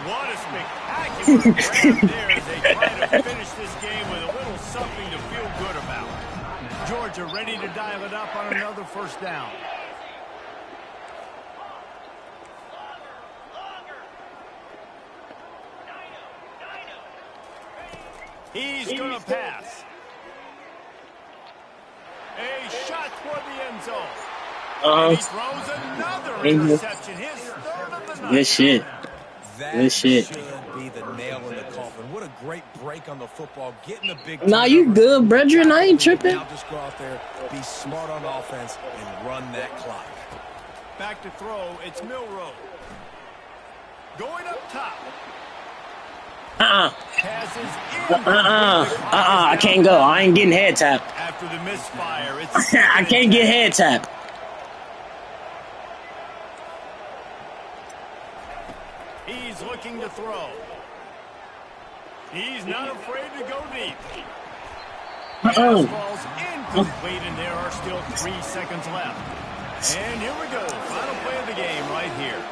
What a spectacular grab there as they try to finish this game with a little something to feel good about. Georgia ready to dial it up on another first down. He's going to pass. A shot toward the end zone. And he throws another interception. His third of the night. Good shit. That Good shit. should be the nail in the coffin. What a great break on the football. Getting a big Nah, you turnover. good, brethren. I ain't tripping. Now just go out there, be smart on offense, and run that clock. Back to throw. It's Milrow. Going up top. Passes in. I can't go. I ain't getting head tapped. After the misfire, it's I can't get head tapped. He's looking to throw. He's not afraid to go deep. Pass falls incomplete, and there are still 3 seconds left. And here we go. Final play of the game right here.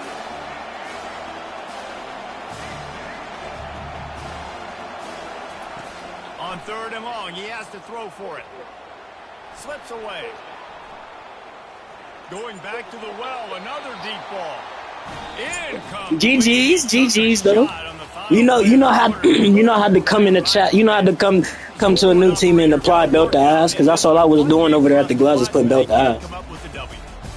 On third and long, he has to throw for it. Slips away. Going back to the well, another deep ball. GG's though. You know how you know how to come in the chat. You know how to come to a new team and apply belt to ass, because that's all I was doing over there at the gloves is put belt to ass.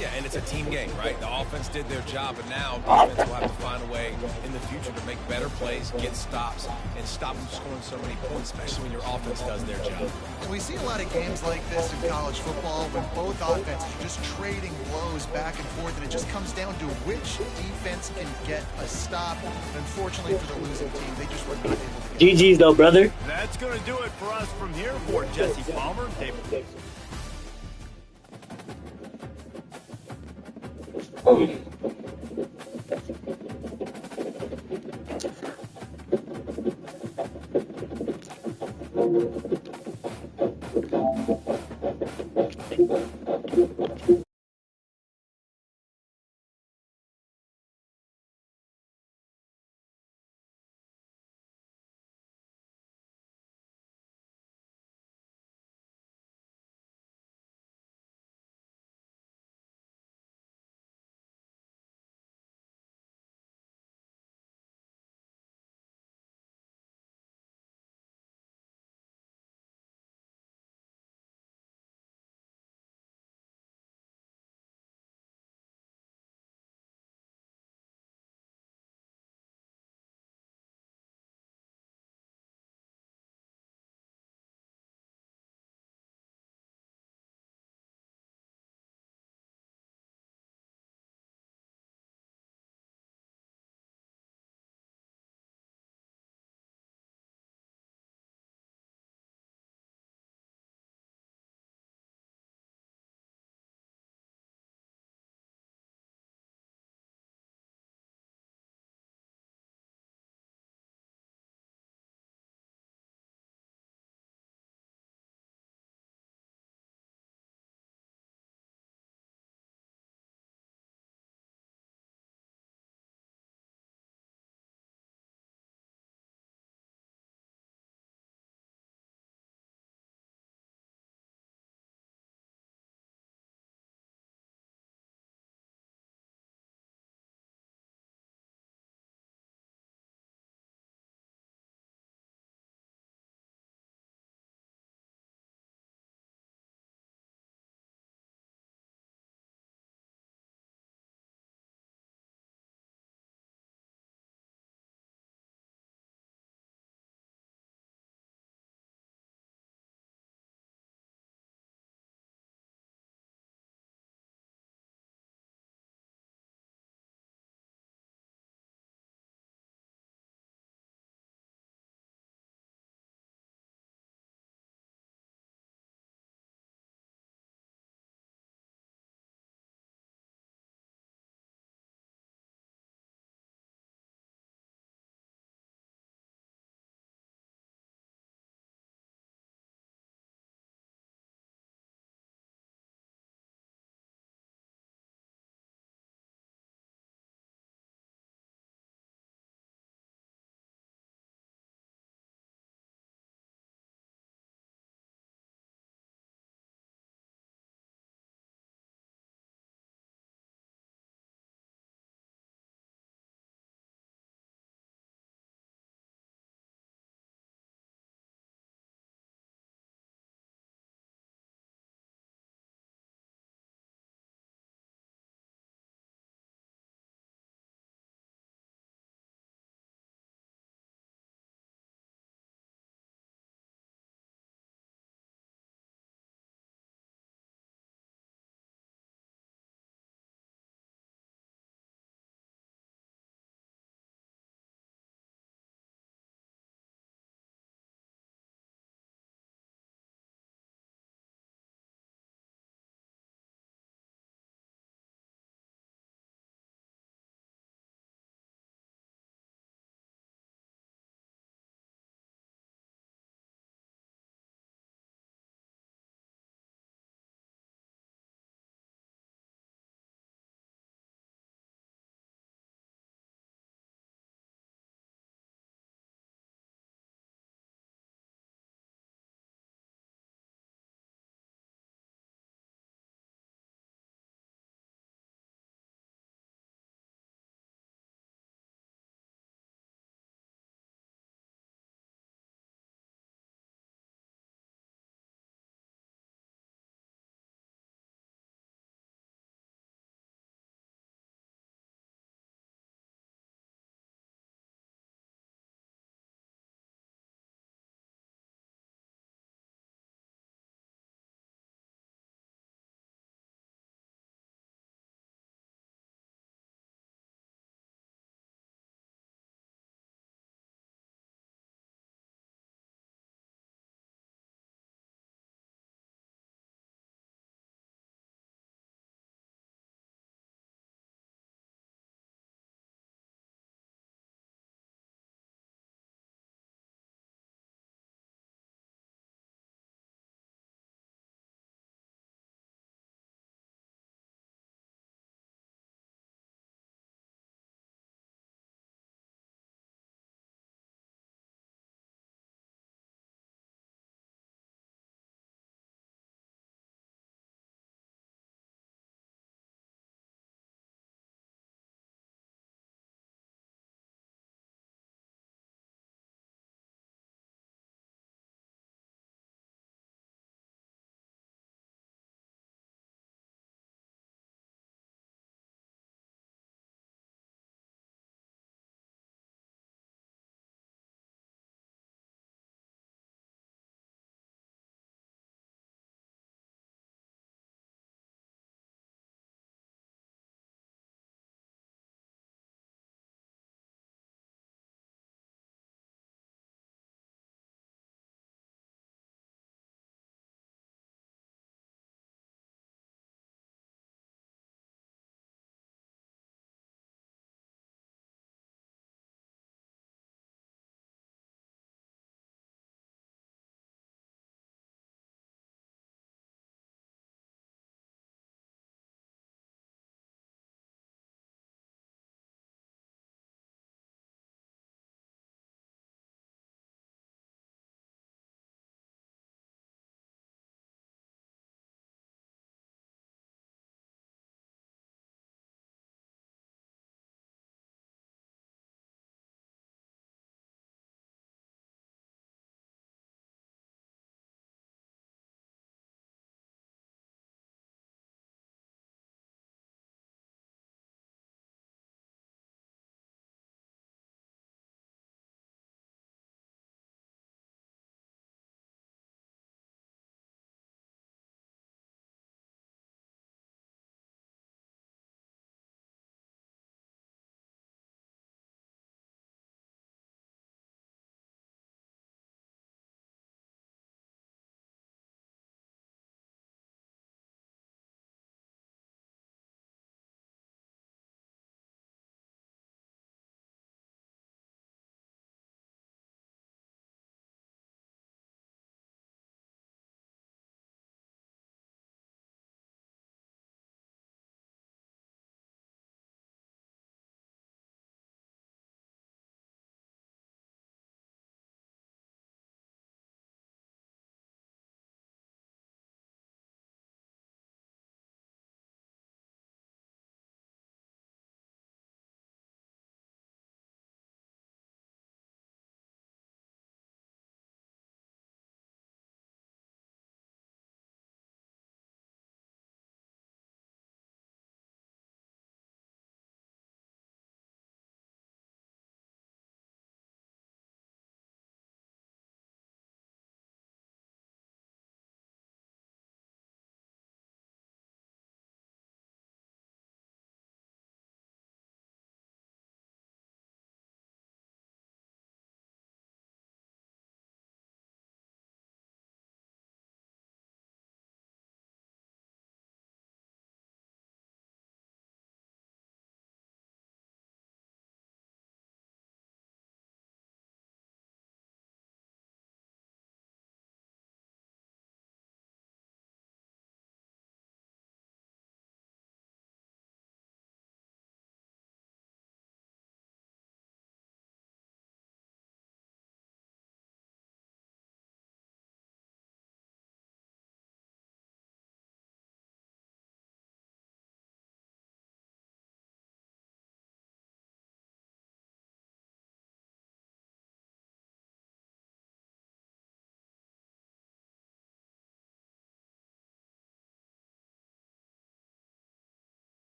Yeah, and it's a team game, right? The offense did their job, and now defense will have to find a way in the future to make better plays, get stops, and stop them scoring so many points, especially when your offense does their job. And we see a lot of games like this in college football when both offenses are just trading blows back and forth, and it just comes down to which defense can get a stop. Unfortunately for the losing team, they just were not able to get GG's though, brother. That's going to do it for us from here. For Jesse Palmer, David. Oh.